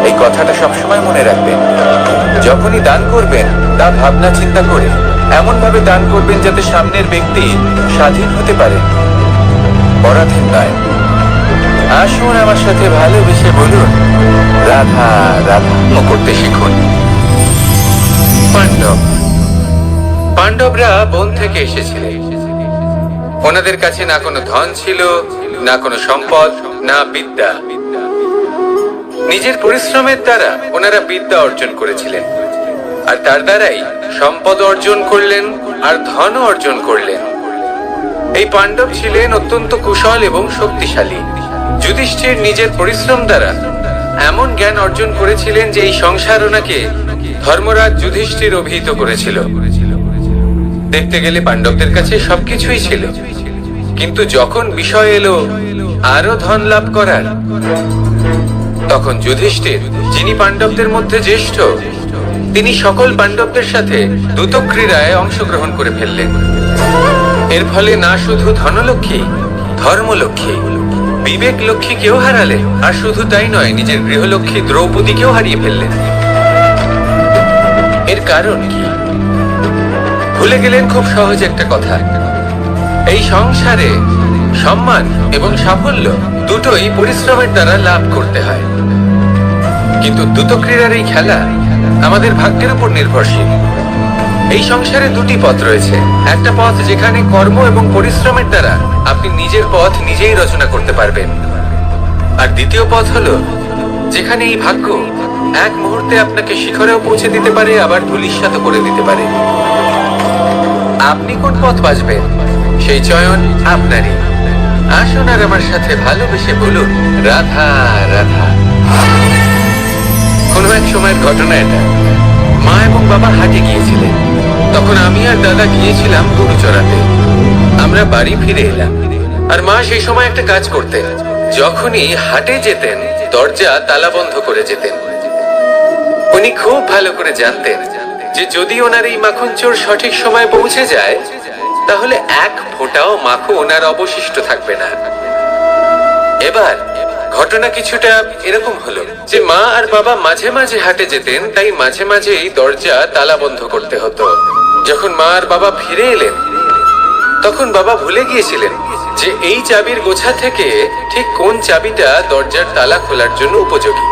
এই কথাটা সবসময় মনে রাখবেন। যখনই দান করবেন তা ভাবনা চিন্তা করে এমন ভাবে দান করবেন যাতে সামনের ব্যক্তি স্বাধীন হতে পারে, পরাধীন নয়। আসুন আমার সাথে ভালোবেসে বলুন রাধা রাধা করতে শিখুন। পাণ্ডব, পাণ্ডবরা বন থেকে এসেছিলেন। ওনাদের কাছে না কোনো ধন ছিল, না কোনো সম্পদ, না বিদ্যা। নিজের পরিশ্রমের দ্বারা ওনারা বিদ্যা অর্জন করেছিলেন, আর তার দ্বারাই সম্পদ অর্জন করলেন আর ধন অর্জন করলেন। এই পাণ্ডব ছিলেন অত্যন্ত কুশল এবং শক্তিশালী। যুধিষ্ঠির নিজের পরিশ্রম দ্বারা এমন জ্ঞান অর্জন করেছিলেন যে এই সংসার ওনাকে ধর্মরাজ যুধিষ্ঠির অভিহিত করেছিল। দেখতে গেলে পাণ্ডবদের কাছে সবকিছুই ছিল, কিন্তু যখন বিষয় এলো আরো ধন লাভ করার, তখন যুধিষ্ঠির, যিনি পাণ্ডবদের মধ্যে জ্যেষ্ঠ, তিনি সকল পাণ্ডবদের সাথে দ্যুতক্রীড়ায় অংশগ্রহণ করে ফেললেন। এর ফলে না শুধু ধনলক্ষ্মী, ধর্মলক্ষ্মী, বিবেক লক্ষ্মী কেউ হারালেন, আর শুধু তাই নয়, নিজের গৃহলক্ষ্মী দ্রৌপদীকেও হারিয়ে ফেললেন। এর কারণ কি? ভুলে গেলেন খুব সহজ একটা কথা। এই সংসারে সম্মান এবং সাফল্য দুটোই পরিশ্রমের দ্বারা লাভ করতে হয়, কিন্তু দ্যুতক্রীড়ার এই খেলা আমাদের ভাগ্যের উপর নির্ভরশীল। এই সংসারে দুটি পথ রয়েছে। একটা পথ যেখানে কর্ম এবং পরিশ্রমের দ্বারা আপনি নিজের পথ নিজেই রচনা করতে পারবেন, আর দ্বিতীয় পথ হলো যেখানে এই ভাগ্য এক মুহূর্তে আপনাকে শিখরেও পৌঁছে দিতে পারে, আবার ধূলিসাৎ করে দিতে পারে। আপনি কোন পথ বাছবেন সেই চয়ন আপনারই। আসুন আর আমার সাথে ভালোবেসে বলুন রাধা রাধা। কোনো এক সময়ের ঘটনা এটা। মা এবং বাবা হাটে গিয়েছিলেন, তখন আমি আর দাদা গিয়েছিলাম গরু চড়াতে। আমরা বাড়ি ফিরে এলাম, আর মা সেই সময় একটা কাজ করতেন। যখনই হাটে যেতেন দরজা তালা বন্ধ করে যেতেন। উনি খুব ভালো করে জানতেন যে যদি ওনার এই মাখন চোর সঠিক সময় পৌঁছে যায়, তাহলে এক ফোঁটাও মাখন ওনার অবশিষ্ট থাকবে না। এবার ঘটনা কিছুটা এরকম হলো যে মা আর বাবা মাঝে মাঝে হাটে যেতেন, তাই মাঝে মাঝেই দরজা তালা বন্ধ করতে হতো। যখন মা আর বাবা ফিরে এলেন, তখন বাবা ভুলে গিয়েছিলেন যে এই চাবির গোছা থেকে ঠিক কোন চাবিটা দরজার তালা খোলার জন্য উপযোগী।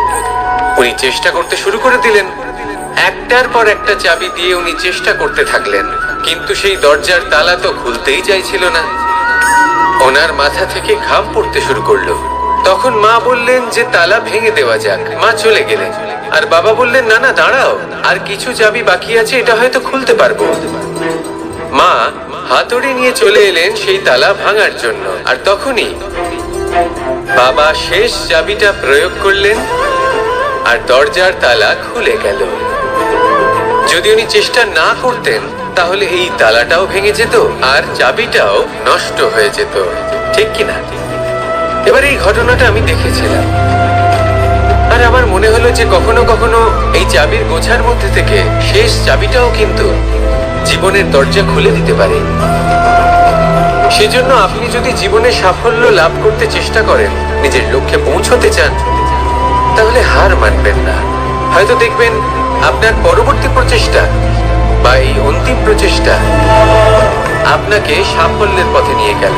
উনি চেষ্টা করতে শুরু করে দিলেন। একটার পর একটা চাবি দিয়ে উনি চেষ্টা করতে থাকলেন, কিন্তু সেই দরজার তালা তো খুলতেই চাইছিল না। ওনার মাথা থেকে ঘাম পড়তে শুরু করলো। তখন মা বললেন যে তালা ভেঙে দেওয়া যাক। মা চলে গেলেন, আর বাবা বললেন না না দাঁড়াও, আর কিছু চাবি বাকি আছে, এটা হয়তো খুলতে পারবো। মা হাতুড়ি নিয়ে চলে এলেন সেই তালা ভাঙার জন্য, আর তখনই বাবা শেষ চাবিটা প্রয়োগ করলেন আর দরজার তালা খুলে গেল। যদি উনি চেষ্টা না করতেন তাহলে এই তালাটাও ভেঙে যেত আর চাবিটাও নষ্ট হয়ে যেত, ঠিক কিনা? এবার এই ঘটনাটা আমি দেখেছিলাম, আর আমার মনে হলো যে কখনো কখনো এই চাবির গোছার মধ্যে থেকে শেষ চাবিটাও কিন্তু জীবনের দরজা খুলে দিতে পারে। সেজন্য আপনি যদি জীবনে সাফল্য লাভ করতে চেষ্টা করেন, নিজের লক্ষ্যে পৌঁছতে চান, তাহলে হার মানবেন না। হয়তো দেখবেন আপনার পরবর্তী প্রচেষ্টা বা এই অন্তিম প্রচেষ্টা আপনাকে সাফল্যের পথে নিয়ে গেল।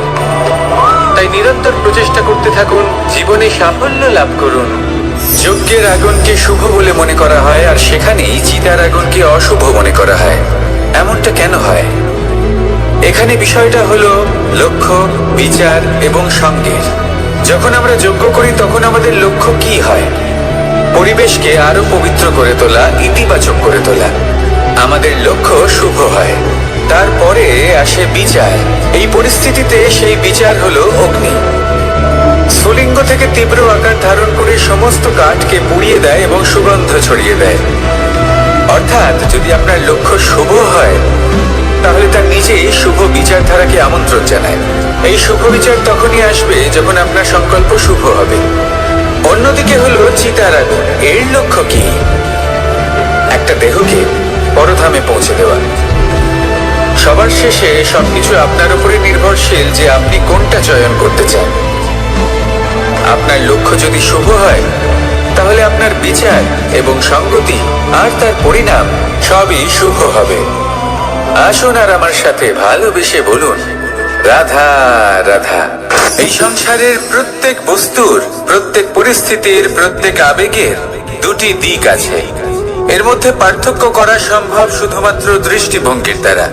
তাই নিরন্তর প্রচেষ্টা করতে থাকুন, জীবনে সাফল্য লাভ করুন। যজ্ঞের আগুনকে শুভ বলে মনে করা হয়, আর সেখানেই চিতার আগুনকে অশুভ মনে করা হয়। এমনটা কেন হয়? এখানে বিষয়টা হলো লক্ষ্য, বিচার এবং সঙ্গের। যখন আমরা যজ্ঞ করি তখন আমাদের লক্ষ্য কি হয়? পরিবেশকে আরো পবিত্র করে তোলা, ইতিবাচক করে তোলা। আমাদের লক্ষ্য শুভ হয়। তারপরে আসে বিচার। এই পরিস্থিতিতে সেই বিচার হলো অগ্নি। স্ফুলিঙ্গ থেকে তীব্র আকার ধারণ করে সমস্ত কাঠকে পুড়িয়ে দেয় এবং সুগন্ধ ছড়িয়ে দেয়। অর্থাৎ যদি আপনার লক্ষ্য শুভ হয় তাহলে তার নিজেই শুভ বিচারধারাকে আমন্ত্রণ জানায়। এই শুভ বিচার তখনই আসবে যখন আপনার সংকল্প শুভ হবে। অন্যদিকে হলো চিতার আগুন। এর লক্ষ্য কি? একটা দেহকে পরধামে পৌঁছে দেওয়া। সবার শেষে সবকিছু আপনার উপরে নির্ভরশীল যে আপনি কোনটা চয়ন করতে চান। আপনার লক্ষ্য যদি শুভ হয় তাহলে আপনার বিচার এবং সঙ্গতি আর তার পরিণাম সবই শুভ হবে। আসুন আর আমার সাথে ভালোবেসে বলুন, রাধা রাধা। এই সংসারের প্রত্যেক বস্তুর, প্রত্যেক পরিস্থিতির, প্রত্যেক আবেগের দুটি দিক আছে। এর মধ্যে পার্থক্য করা সম্ভব শুধুমাত্র দৃষ্টিভঙ্গির দ্বারা।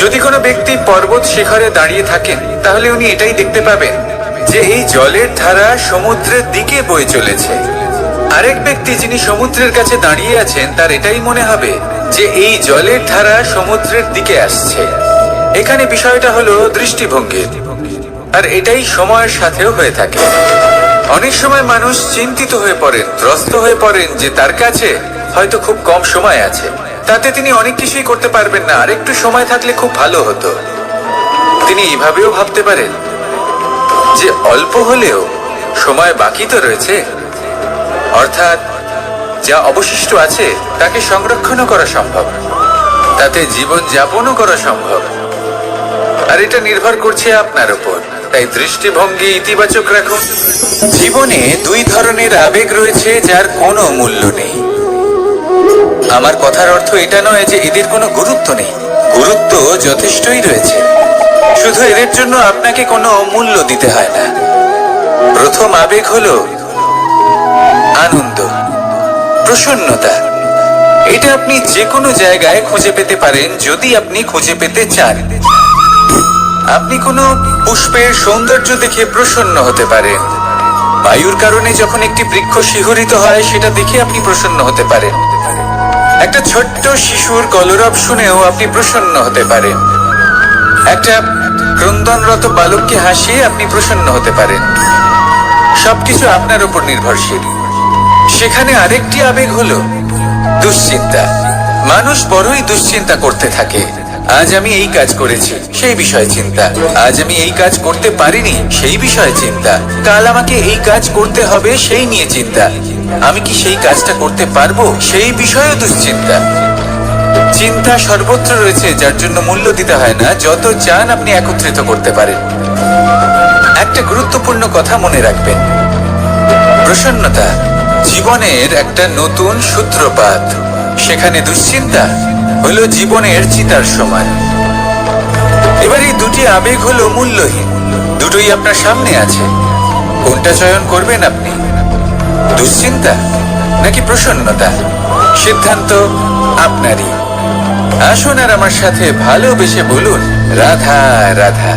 যদি কোনো ব্যক্তি পর্বত শিখরে দাঁড়িয়ে থাকেন তাহলে উনি এটাই দেখতে পাবেন যে এই জলের ধারা সমুদ্রের দিকে বয়ে চলেছে। আরেক ব্যক্তি যিনি সমুদ্রের কাছে দাঁড়িয়ে আছেন তার এটাই মনে হবে যে এই জলের ধারা সমুদ্রের দিকে আসছে। এখানে বিষয়টা হলো দৃষ্টিভঙ্গির, আর এটাই সময়ের সাথেও হয়ে থাকে। অনেক সময় মানুষ চিন্তিত হয়ে পড়েন, ত্রস্ত হয়ে পড়েন যে তার কাছে হয়তো খুব কম সময় আছে, তাতে তিনি অনেক কিছুই করতে পারবেন না, আর একটু সময় থাকলে খুব ভালো হতো। তিনি এইভাবেও ভাবতে পারেন যে অল্প হলেও সময় বাকি তো রয়েছে, অর্থাৎ যা অবশিষ্ট আছে তাকে সংরক্ষণও করা সম্ভব, তাতে জীবন যাপনও করা সম্ভব। আর এটা নির্ভর করছে আপনার উপর। তাই দৃষ্টিভঙ্গি ইতিবাচক রাখুন। জীবনে দুই ধরনের আবেগ রয়েছে যার কোনো মূল্য নেই। আমার কথার অর্থ এটা নয় যে এদের কোনো গুরুত্ব নেই, গুরুত্ব যথেষ্টই রয়েছে, শুধু এদের জন্য আপনাকে কোনো মূল্য দিতে হয় না। প্রথম আবেগ হলো আনন্দ, প্রসন্নতা। এটা আপনি যে কোনো জায়গায় খুঁজে পেতে পারেন যদি আপনি খুঁজে পেতে চান। আপনি কোনো পুষ্পের সৌন্দর্য দেখে প্রসন্ন হতে পারেন। বায়ুর কারণে যখন একটি বৃক্ষ শিহরিত হয় সেটা দেখে আপনি প্রসন্ন হতে পারেন। একটা ছোট্ট শিশুর কলরব শুনেও আপনি প্রসন্ন হতে পারেন। একটা ক্রন্দনরত বালককে হাসিয়ে আপনি প্রসন্ন হতে পারেন। সবকিছু আপনার উপর নির্ভরশীল। সেখানে আরেকটি আবেগ হলো দুশ্চিন্তা। মানুষ বড়ই দুশ্চিন্তা করতে থাকে। আজ আমি এই কাজ করেছি, সেই বিষয়ে চিন্তা। আজ আমি এই কাজ করতে পারিনি, সেই বিষয়ে চিন্তা। কাল আমাকে এই কাজ করতে হবে, সেই নিয়ে চিন্তা। আমি কি সেই কাজটা করতে পারবো, সেই বিষয়ে দুশ্চিন্তা। চিন্তা সর্বত্র রয়েছে, যার জন্য মূল্য দিতে হয় না। যত চান আপনি একত্রিত করতে পারেন। একটা গুরুত্বপূর্ণ কথা মনে রাখবেন, প্রসন্নতা জীবনের একটা নতুন সূত্রপাত। সেখানে দুশ্চিন্তা হলো জীবনের চিতার সমান। এবার এই দুটি আবেগ হলো মূল্যহীন, দুটোই আপনার সামনে আছে। কোনটা চয়ন করবেন আপনি, দুশ্চিন্তা নাকি প্রসন্নতা? সিদ্ধান্ত আপনারই। আসুন আর আমার সাথে ভালোবেসে বলুন, রাধা রাধা।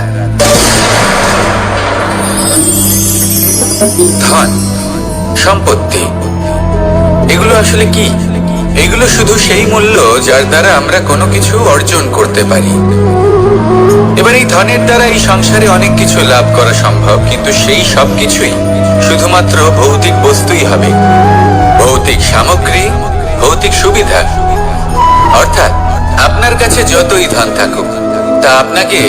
ধন, সম্পত্তি, এগুলো আসলে কি? এগুলো শুধু সেই মূল্য যার দ্বারা আমরা কোনো কিছু অর্জন করতে পারি। এবার এই ধনের দ্বারা এই সংসারে অনেক কিছু লাভ করা সম্ভব, কিন্তু সেই সব কিছুই শুধুমাত্র ভৌতিক বস্তুই হবে, ভৌতিক সামগ্রী, ভৌতিক সুবিধা। অর্থাৎ আপনার কাছে যতই ধন থাকুক, তা আপনাকে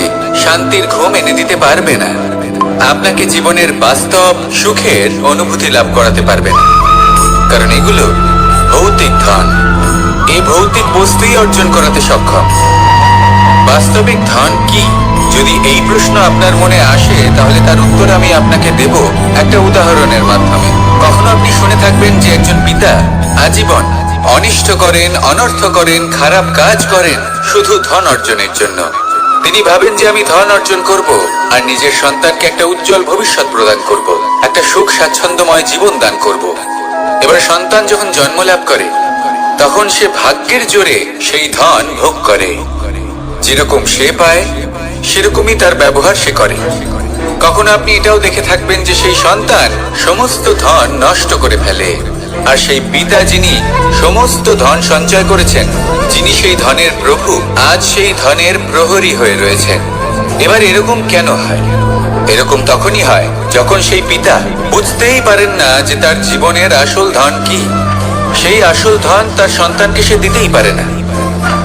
শান্তির ঘুম এনে দিতে পারবে না, আপনাকে জীবনের বাস্তব সুখের অনুভূতি লাভ করাতে পারবে না, কারণ এগুলো ভৌতিক ধন। এই ভৌতিক বস্তুই অর্জন করাতে সক্ষম। বাস্তবিক ধন কি? যদি এই প্রশ্ন আপনার মনে আসে, তাহলে তার উত্তর আমি আপনাকে দেব একটা উদাহরণের মাধ্যমে। কখনো আপনি শুনে থাকবেন যে একজন পিতা আজীবন অনিষ্ট করেন, অনর্থ করেন, খারাপ কাজ করেন শুধু ধন অর্জনের জন্য। তিনি ভাবেন যে আমি ধন অর্জন করব আর নিজের সন্তানকে একটা উজ্জ্বল ভবিষ্যৎ প্রদান করব, একটা সুখ স্বাচ্ছন্দ্যময় জীবন দান করব। এবার সন্তান যখন জন্ম লাভ করে, তখন সে ভাগ্যের জোরে সেই ধন ভোগ করে। যেরকম সে পায়, সেরকমই তার ব্যবহার সে করে। কখনো আপনি এটাও দেখে থাকবেন যে সেই সন্তান সমস্ত ধন নষ্ট করে ফেলে, আর সেই পিতা যিনি সমস্ত ধন সঞ্চয় করেছেন, যিনি সেই ধনের প্রভু, আজ সেই ধনের প্রহরী হয়ে রয়েছেন। এবার এরকম কেন হয়? এরকম তখনই হয় যখন সেই পিতা বুঝতেই পারেন না যে তার জীবনের আসল ধন কি। সেই আসল ধন তার সন্তানকে সে দিতেই পারে না।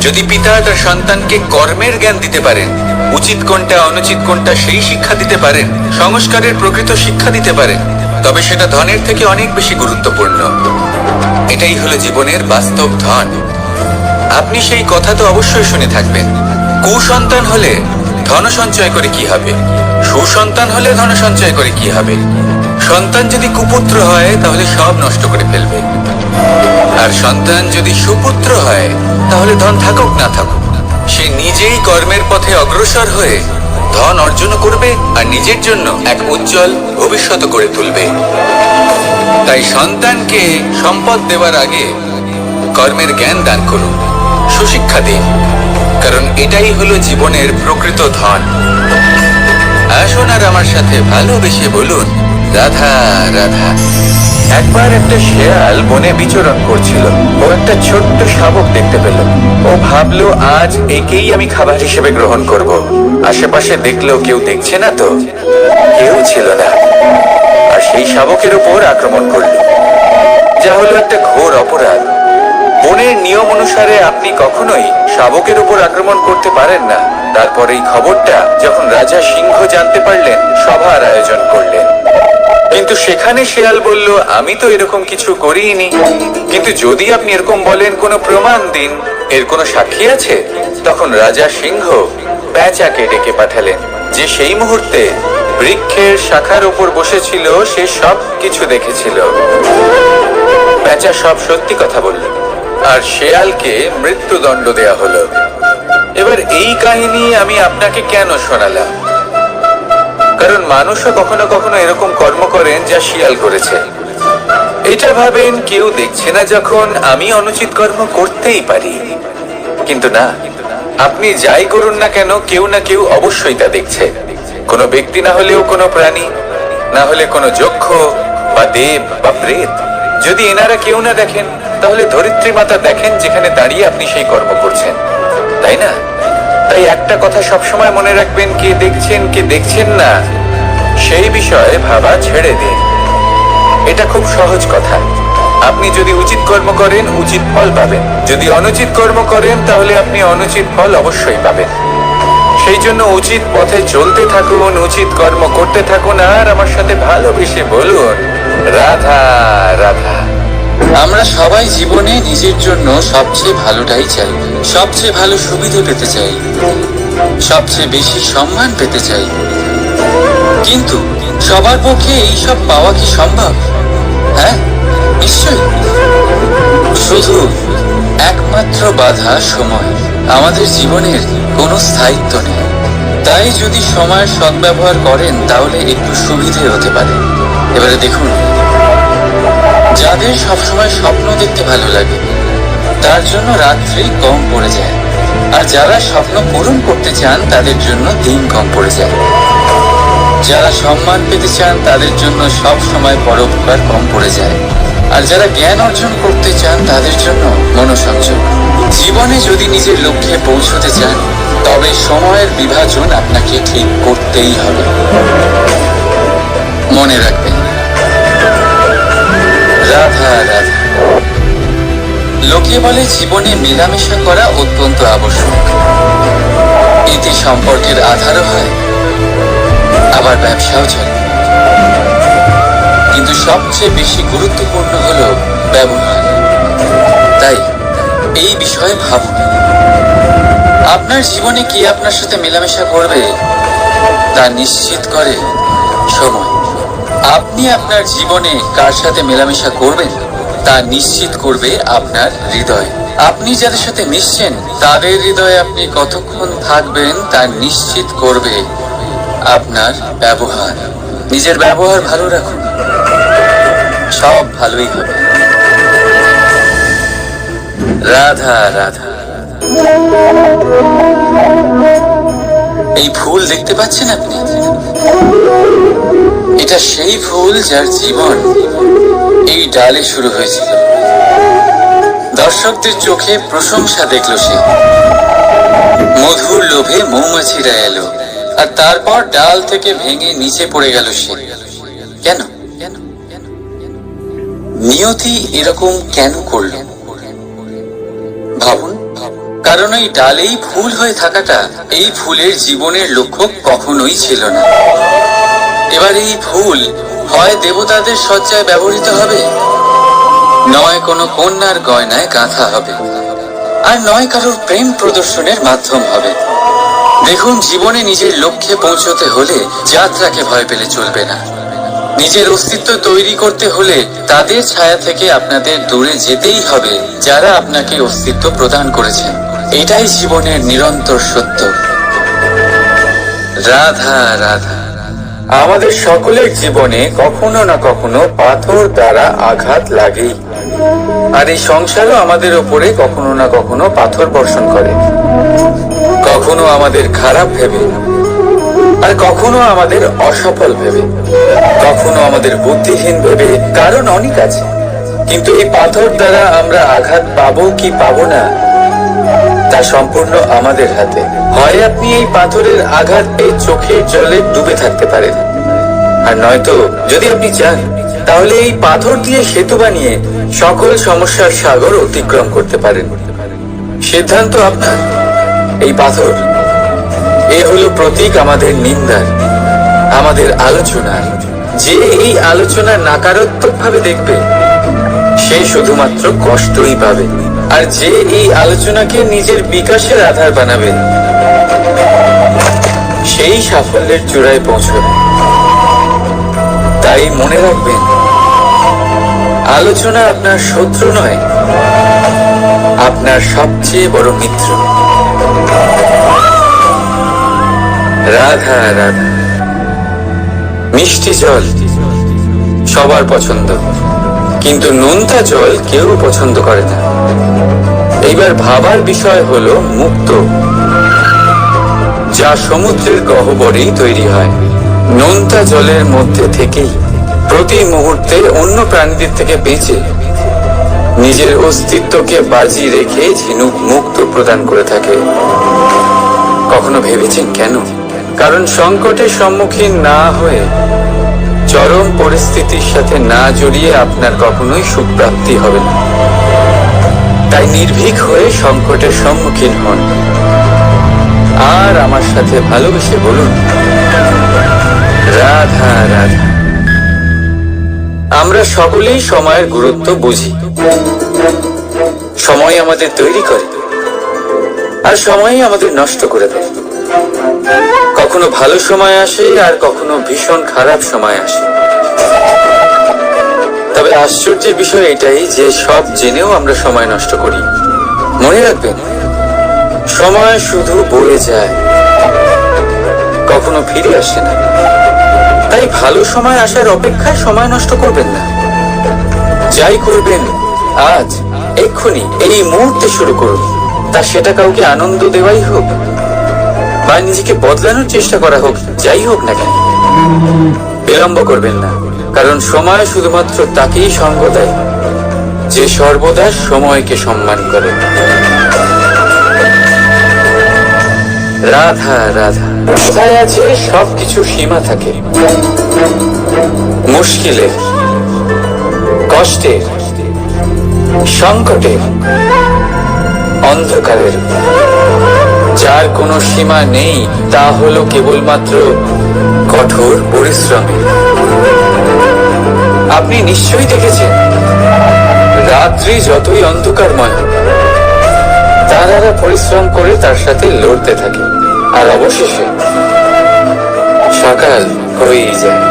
যদি পিতা তার সন্তানকে কর্মের জ্ঞান দিতে পারেন, উচিত কোনটা অনুচিত কোনটা সেই শিক্ষা দিতে পারেন, সংস্কারের প্রকৃত শিক্ষা দিতে পারেন, তবে সেটা ধনের থেকে অনেক বেশি গুরুত্বপূর্ণ। এটাই হলো জীবনের বাস্তব ধন। আপনি সেই কথা তো অবশ্যই শুনে থাকবেন, কুসন্তান হলে ধন সঞ্চয় করে কি হবে, সুসন্তান হলে ধন সঞ্চয় করে কি হবে। সন্তান যদি কুপুত্র হয় তাহলে সব নষ্ট করে ফেলবে, আর সন্তান যদি সুপুত্র হয় তাহলে ধন থাকুক না থাকুক, সে নিজেই কর্মের পথে অগ্রসর হয়ে ধন অর্জন করবে আর নিজের জন্য এক উজ্জ্বল ভবিষ্যৎ করে তুলবে। তাই সন্তানকে সম্পদ দেওয়ার আগে কর্মের জ্ঞান দান করুন, সুশিক্ষা দিন, কারণ এটাই হলো জীবনের প্রকৃত ধন। আসুন আর আমার সাথে ভালোবেসে বলুন, রাধা রাধা। একবার একটা শেয়াল বনে বিচরণ করছিল। ও একটা ছোট্ট শাবক দেখতে পেল। ও ভাবলো, আজ একেই আমি খাবার হিসেবে গ্রহণ করব। আশেপাশে দেখলো কেউ দেখছে না তো, কেউ ছিল না, আর সেই শাবকের উপর আক্রমণ করলো, যা হলো একটা ঘোর অপরাধ। বনের নিয়ম অনুসারে আপনি কখনোই শাবকের উপর আক্রমণ করতে পারেন না। তারপর এই খবরটা যখন রাজা সিংহ জানতে পারলেন, সভার আয়োজন করলেন। কিন্তু সেখানে শেয়াল বলল, আমি তো এরকম কিছু করিনি। কিন্তু যদি আপনি এরকম বলেন, কোনো প্রমাণ দিন, এর কোনো সাক্ষী আছে? তখন রাজা সিংহ পেঁচাকে ডেকে পাঠালেন, যে সেই মুহূর্তে বৃক্ষের শাখার উপর বসেছিল, সে সব কিছু দেখেছিল। পেঁচা সব সত্যি কথা বলল, আর শেয়ালকে মৃত্যুদণ্ড দেয়া হলো। এবার এই কাহিনী আমি আপনাকে কেন শোনালাম? কারণ মানুষও কখনো কখনো এরকম কর্ম করেন যা শিয়াল করেছে। এটা ভাবেন কেউ দেখছে না, যখন আমি অনুচিত কর্ম করতেই পারি। কিন্তু না, আপনি যাই করুন না কেন, কেউ না কেউ অবশ্যই তা দেখছে। কোনো ব্যক্তি না হলেও কোনো প্রাণী, না হলে কোনো যক্ষ বা দেব বা প্রেত। যদি এনারা কেউ না দেখেন, তাহলে ধরিত্রী মাতা দেখেন, যেখানে দাঁড়িয়ে আপনি সেই কর্ম করছেন, তাই না? তাই একটা কথা সবসময় মনে রাখবেন, কে দেখছেন কে দেখছেন না সেই বিষয়ে ভাবা ছেড়ে দিন। এটা খুব সহজ কথা। আপনি যদি উচিত কর্ম করেন, উচিত ফল পাবেন। যদি অনুচিত কর্ম করেন, তাহলে আপনি অনুচিত ফল অবশ্যই পাবেন। সেই জন্য উচিত পথে চলতে থাকুন, উচিত কর্ম করতে থাকুন, আর আমার সাথে ভালোবেসে বলুন, রাধা রাধা। আমরা সবাই জীবনে নিজের জন্য সবচেয়ে ভালোটাই চাই, সবচেয়ে ভালো সুবিধে পেতে চাই, সবচেয়ে বেশি সম্মান পেতে চাই। কিন্তু সবার পক্ষে এইসব পাওয়া কি সম্ভব? হ্যাঁ, নিশ্চয়ই। শুধু একমাত্র বাধা সময়। আমাদের জীবনের কোনো স্থায়িত্ব নেই। তাই যদি সময়ের সদ্ব্যবহার করেন, তাহলে একটু সুবিধে হতে পারে। এবারে দেখুন, যাদের সবসময় স্বপ্ন দেখতে ভালো লাগে, তার জন্য রাত্রি কম পড়ে যায়। আর যারা স্বপ্ন পূরণ করতে চান তাদের জন্য দিন কম পড়ে যায়। যারা সম্মান পেতে চান তাদের জন্য সব সময় পরোপকার কম পড়ে যায়। আর যারা জ্ঞান অর্জন করতে চান তাদের জন্য মনোসংযোগ। জীবনে যদি নিজের লক্ষ্যে পৌঁছতে চান তবে সময়ের বিভাজন আপনাকে ঠিক করতেই হবে। মনে রাখবেন, রাধা রাধা। লোকে বলে জীবনে মেলামেশা করা অত্যন্ত আবশ্যক। এতে সম্পর্কের আধারও হয়, আবার ব্যবসাও চলে। কিন্তু সবচেয়ে বেশি গুরুত্বপূর্ণ হলো ব্যবহার। তাই এই বিষয়ে ভাবুন, আপনার জীবনে কি আপনার সাথে মেলামেশা করবে তা নিশ্চিত করে সময়। আপনি আপনার জীবনে কার সাথে মেলামেশা করবেন তা নিশ্চিত করবে আপনার হৃদয়। আপনি যাদের সাথে মিশছেন তাদের হৃদয়ে আপনি কতক্ষণ থাকবেন তা নিশ্চিত করবে আপনার ব্যবহার। নিজের ব্যবহার ভালো রাখুন, সব ভালোই হবে। রাধা রাধা। এই ফুল দেখতে পাচ্ছেন আপনি? এটা সেই ফুল যার জীবন এই ডালে শুরু হয়েছিল। দর্শকদের চোখে প্রশংসা দেখল সে, মধুর লোভে মৌমাছিরা এলো, আর তারপর ডাল থেকে ভেঙে নিচে পড়ে গেল সে। কেন? নিয়তি এরকম কেন করল? ভাবুন, কারণ এই ডালেই ফুল হয়ে থাকাটা এই ফুলের জীবনের লক্ষ্য কখনোই ছিল না। এবার এই ফুল হয় দেবতাদের সজ্জায় ব্যবহৃত হবে, নয় কোনো কন্যার গয়নায় গাঁথা হবে, আর নয় কারোর প্রেম প্রদর্শনের মাধ্যম হবে। দেখুন, জীবনে নিজের লক্ষ্যে পৌঁছতে হলে যাত্রাকে ভয় পেলে চলবে না। নিজের অস্তিত্ব তৈরি করতে হলে তাদের ছায়া থেকে আপনাদের দূরে যেতেই হবে যারা আপনাকে অস্তিত্ব প্রদান করেছেন। এটাই জীবনের নিরন্তর সত্য। রাধা রাধা। আমাদের সকলের জীবনে কখনো না কখনো পাথর দ্বারা আঘাত লাগেই, আর এই সংসারও আমাদের ওপরে কখনো না কখনো পাথর বর্ষণ করে। কখনো আমাদের খারাপ ভেবে, আর কখনো আমাদের অসফল ভেবে, কখনো আমাদের বুদ্ধিহীন ভেবে। কারণ অনেক আছে, কিন্তু এই পাথর দ্বারা আমরা আঘাত পাবো কি পাবো না তা সম্পূর্ণ আমাদের হাতে। হয় আপনি এই পাথরের আঘাত পেয়ে চোখের জলে ডুবে থাকতে পারেন, আর নয়তো যদি আপনি চান তাহলে এই পাথর দিয়ে সেতু বানিয়ে সকল সমস্যার সাগর অতিক্রম করতে পারেন। সিদ্ধান্ত আপনার। এই পাথর এ হলো প্রতীক আমাদের নিন্দার, আমাদের আলোচনার। যে এই আলোচনা নাকারাত্মক ভাবে দেখবে সে শুধুমাত্র কষ্টই পাবে, আর যে এই আলোচনাকে নিজের বিকাশের আধার বানাবে সেই সাফল্যের চূড়ায় পৌঁছবে। তাই মনে রাখবেন, আলোচনা আপনার শত্রু নয়, আপনার সবচেয়ে বড় মিত্র। রাধা রাধা। মিষ্টি জল সবার পছন্দ, কিন্তু নোনতা জল কেউ পছন্দ করে না। এইবার ভাবার বিষয় হলো মুক্ত, যা সমুদ্রের গহ্বরেই তৈরি হয়। নোনতা জলের মধ্যে থেকেই প্রতি মুহূর্তে অন্য প্রাণীদের থেকে বেঁচে নিজের অস্তিত্বকে বাজি রেখে ঝিনুক মুক্ত প্রদান করে থাকে। কখনো ভেবেছেন কেন? কারণ সংকটের সম্মুখীন না হয়ে, চরম পরিস্থিতির সাথে না জড়িয়ে আপনার কখনোই সুপ্রাপ্তি হবে না। তাই নির্ভীক হয়ে সংকটের সম্মুখীন হন, আর আমার সাথে ভালোবেসে বলুন, রাধা রাধা। আমরা সকলেই সময়ের গুরুত্ব বুঝি। সময় আমাদের তৈরি করে, আর সময়ই আমাদের নষ্ট করে দেয়। কখনো ভালো সময় আসে, আর কখনো ভীষণ খারাপ সময় আসে। তবে আশ্চর্যের বিষয় এটাই যে সব জেনেও আমরা সময় নষ্ট করি। মনে রাখবেন, সময় শুধু বয়ে যায়, কখনো ফিরে আসে না। তাই ভালো সময় আসার অপেক্ষায় সময় নষ্ট করবেন না। যাই করবেন আজ, এক্ষুনি, এই মুহূর্তে শুরু করুন। তা সেটা কাউকে আনন্দ দেওয়াই হোক বা নিজেকে বদলানোর চেষ্টা করা হোক, যাই হোক না কেন, বিলম্ব করবেন না, কারণ সময় শুধুমাত্র তাকেই সঙ্গ দেয় যে সর্বদা সময়কে সম্মান করে। রাধা রাধা। কোথায় আছে সবকিছু সীমা থাকে, মুশকিলের, কষ্টের, সংকটের, অন্ধকারের। যার কোনো সীমা নেই তা হলো কেবলমাত্র কঠোর পরিশ্রমের। আপনি নিশ্চয়ই দেখেছেন, রাত্রি যতই অন্ধকারময় তারারা পরিশ্রম করে তার সাথে লড়তে থাকে, আর অবশেষে সকাল হয়েই যায়।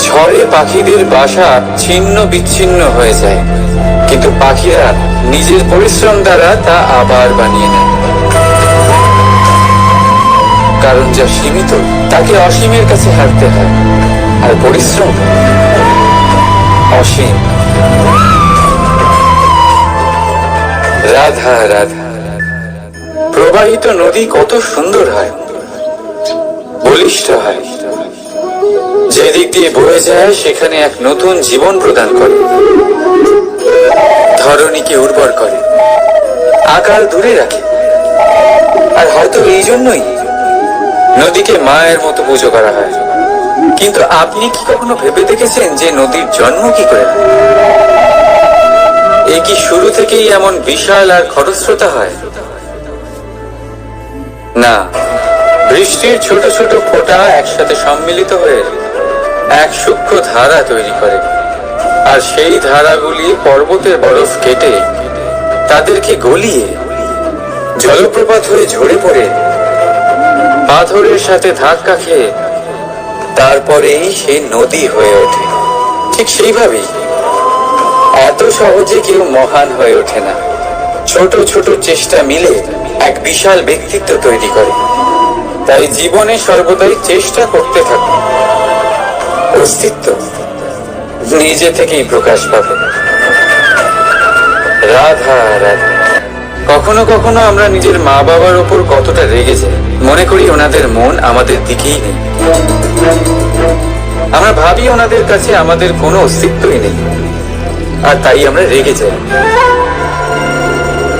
ঝড়ে পাখিদের বাসা ছিন্ন বিচ্ছিন্ন হয়ে যায়, কিন্তু পাখিরা নিজের পরিশ্রম দ্বারা তা আবার বানিয়ে নেয়। কারণ যা সীমিত তাকে অসীমের কাছে হারতে হয়, আর পরিশ্রম অসীম। রাধা রাধা। প্রবাহিত নদী কত সুন্দর হয়, বলিষ্ঠ হয়, যেদিক দিয়ে বয়ে যায় সেখানে এক নতুন জীবন প্রদান করে, ধরণীকে উর্বর করে, আকাল দূরে রাখে। আর হয়তো এই জন্যই নদীকে মায়ের মতো পুজো করা হয়। কিন্তু আপনি কি কখনো ভেবে দেখেছেন যে নদীর জন্ম কি করে হয়? এ কি শুরু থেকেই এমন বিশাল আর খরস্রোতা হয়? না, বৃষ্টির ছোট ছোট ফোঁটা একসাথে সম্মিলিত হয়ে এক সূক্ষ্ম ধারা তৈরি করে, আর সেই ধারাগুলি পর্বতের বরফ কেটে তাদেরকে গলিয়ে জলপ্রপাত হয়ে ঝরে পড়ে পাথরের সাথে ধাক্কা খেয়ে তারপরেই সে নদী হয়ে ওঠে। ঠিক সেইভাবেই এত সহজে কেউ মহান হয়ে ওঠে না। ছোট ছোট চেষ্টা মিলে এক বিশাল ব্যক্তিত্ব তৈরি করে। তাই জীবনে সর্বদাই চেষ্টা করতে থাকুন, অস্তিত্ব নিজে থেকেই প্রকাশ পাবে। রাধা রাধা। কখনো কখনো আমরা নিজের মা বাবার ওপর কতটা রেগে যাই, মনে করি ওনাদের মন আমাদের দিকেই নেই। আমরা ভাবি ওনাদের কাছে আমাদের কোনো অস্তিত্বই নেই, আর তাই আমরা রেগে যাই।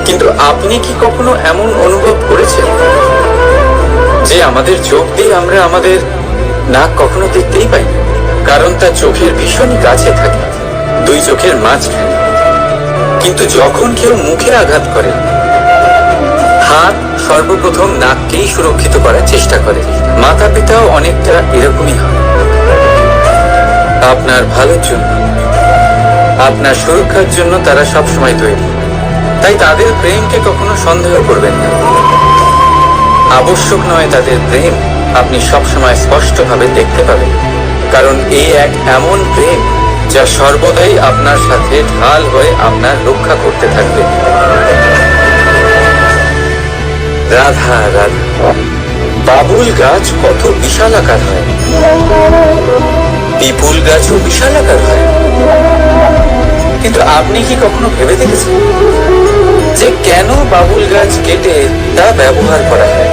কিন্তু আপনি কি কখনো এমন অনুভব করেছেন যে আমাদের চোখ দিয়ে আমরা আমাদের নাক কখনো দেখতেই পাই না, কারণ তা চোখের ভীষণই কাছে থাকে, দুই চোখের মাঝখানে। কিন্তু যখন কেউ মুখে আঘাত করে, হাত সর্বপ্রথম নাককেই সুরক্ষিত করার চেষ্টা করে। মাতা পিতাও অনেকটা এরকমই হয়। আপনার ভালোর জন্য, আপনার সুরক্ষার জন্য তারা সবসময় তৈরি। তাই তাদের প্রেমকে কখনো সন্দেহ করবেন না। আবশ্যক নয় তাদের প্রেম আপনি সবসময় স্পষ্টভাবে দেখতে পাবেন, কারণ এই এক এমন প্রেম যা সর্বদাই আপনার সাথে ঢাল হয়ে আপনার রক্ষা করতে থাকবে। রাধা রাধা। বাবুল গাছ কত বিশাল আকার হয়, পিপুল গাছও বিশাল আকার হয়। কিন্তু আপনি কি কখনো ভেবে দেখেছেন যে কেন বাবুল গাছ কেটে তা ব্যবহার করা হয়,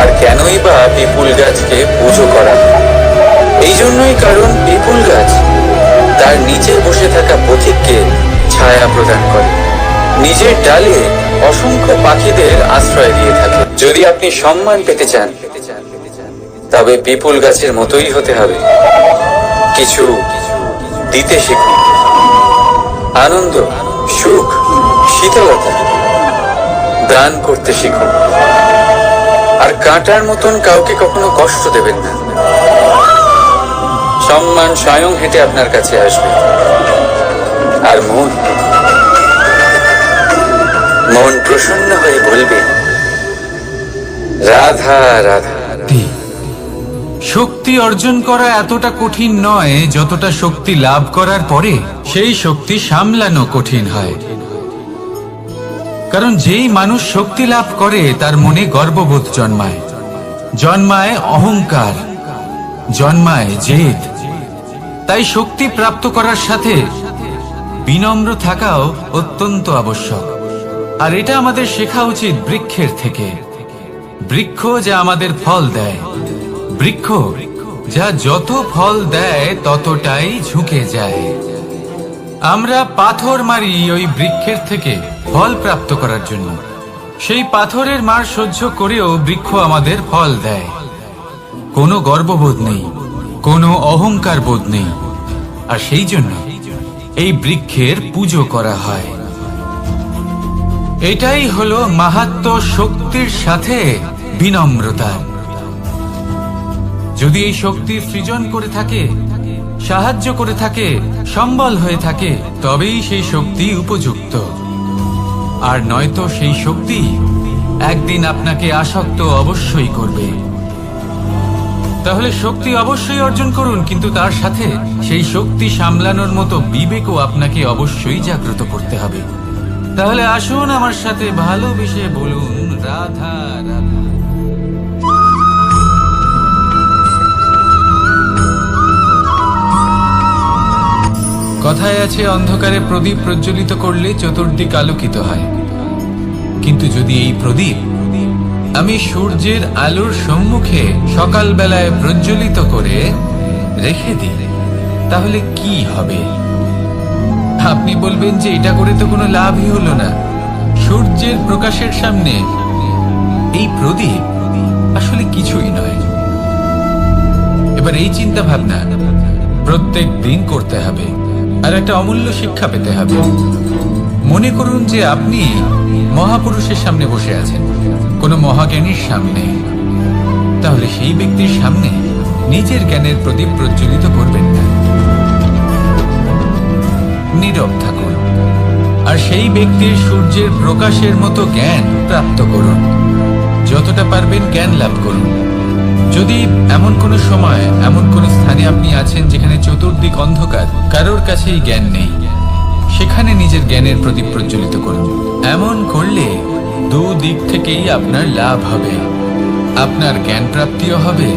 আর কেনই বা পিপুল গাছকে পুজো করা হয়? এই জন্যই, কারণ পিপুল গাছ তার নিচে বসে থাকা পথিককে ছায়া প্রদান করে, নিজের ডালে অসংখ্য পাখিদের আশ্রয় দিয়ে থাকে। যদি আপনি সম্মান পেতে চান তবে পিপুল গাছের মতোই হতে হবে। কিছু দিতে শিখুন, আনন্দ, সুখ, শীতলতা দান করতে শিখুন। আর কাঁটার মতন কাউকে কখনো কষ্ট দেবেন না। সম্মান স্বয়ং হেঁটে আপনার কাছে আসবে। আর মন প্রসন্ন হয়ে বলবে রাধা রাধা। শক্তি অর্জন করা এতটা কঠিন নয় যতটা শক্তি লাভ করার পরে সেই শক্তি সামলানো কঠিন হয়। কারণ যেই মানুষ শক্তি লাভ করে তার মনে গর্ববোধ জন্মায়, জন্মায় অহংকার, জন্মায় জেদ। তাই শক্তি প্রাপ্ত করার সাথে বিনম্র থাকাও অত্যন্ত আবশ্যক। আর এটা আমাদের শেখা উচিত বৃক্ষের থেকে। বৃক্ষ যা আমাদের ফল দেয়, বৃক্ষ যা যত ফল দেয় ততটাই ঝুঁকে যায়। আমরা পাথর মারি ওই বৃক্ষের থেকে ফল প্রাপ্ত করার জন্য। সেই পাথরের মার সহ্য করেও বৃক্ষ আমাদের ফল দেয়। কোনো গর্ববোধ নেই, কোনো অহংকার বোধ নেই, আর সেই জন্য এই বৃক্ষের পুজো করা হয়। এটাই হলো মাহাত্ম্য, শক্তির সাথে বিনম্রতা। যদি এই শক্তির সৃজন করে থাকে, সাহায্য করে থাকে, সম্বল হয়ে থাকে, তবেই সেই শক্তি উপযুক্ত। আর নয়তো সেই শক্তি একদিন আপনাকে আসক্ত অবশ্যই করবে। তাহলে শক্তি অবশ্যই অর্জন করুন, কিন্তু তার সাথে সেই শক্তি সামলানোর মতো বিবেকও আপনাকে অবশ্যই জাগ্রত করতে হবে। তাহলে আসুন আমার সাথে ভালোবেসে বলুন, রাধা রাধা। কথায় আছে, অন্ধকারে প্রদীপ প্রজ্বলিত করলে চতুর্দিক আলোকিত হয়। কিন্তু যদি এই প্রদীপ আমি সূর্যের আলোর সম্মুখে সকালবেলায় প্রজ্বলিত করে রেখে দিই, তাহলে কি হবে? আপনি বলবেন যে এটা করে তো কোনো লাভই হলো না। সূর্যের প্রকাশের সামনে এই প্রদীপ আসলে কিছুই নয়। এবার এই চিন্তা ভাবনা প্রত্যেক দিন করতে হবে, আর একটা অমূল্য শিক্ষা পেতে হবে। মনে করুন যে আপনি মহাপুরুষের সামনে বসে আছেন, কোনো মহাজ্ঞানীর সামনে। তাহলে সেই ব্যক্তির সামনে নিজের জ্ঞানের প্রদীপ প্রজ্বলিত করবেন না, নীরব থাকুন, আর সেই ব্যক্তির সূর্যের প্রকাশের মতো জ্ঞান প্রাপ্ত করুন। যতটা পারবেন জ্ঞান লাভ করুন। যদি এমন কোনো সময়, এমন কোনো স্থানে আপনি আছেন যেখানে চতুর্দিক অন্ধকার, কারোর কাছেই জ্ঞান নেই, সেখানে নিজের জ্ঞানের প্রদীপ প্রজ্বলিত করুন। এমন করলে দুদিক থেকেই আপনার লাভ হবে। আপনার জ্ঞান প্রাপ্তিও হবে,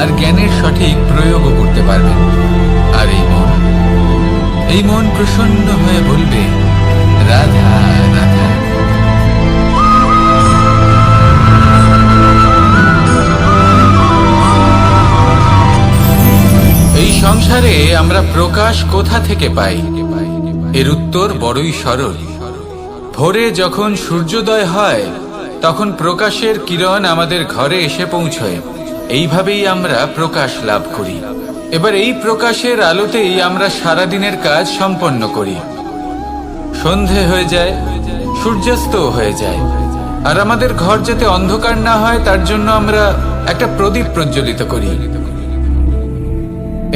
আর জ্ঞানের সঠিক প্রয়োগও করতে পারবেন। আর এই মন প্রসন্ন হয়ে বলবে, রাধা রাধা। এই সংসারে আমরা প্রকাশ কোথা থেকে পাই? এর উত্তর বড়ই সরল। ভোরে যখন সূর্যোদয় হয়, তখন প্রকাশের কিরণ আমাদের ঘরে এসে পৌঁছয়। এইভাবেই আমরা প্রকাশ লাভ করি। এবার এই প্রকাশের আলোতেই আমরা সারাদিনের কাজ সম্পন্ন করি। সন্ধে হয়ে যায়, সূর্যাস্ত হয়ে যায়, আর আমাদের ঘর যাতে অন্ধকার না হয় তার জন্য আমরা একটা প্রদীপ প্রজ্বলিত করি।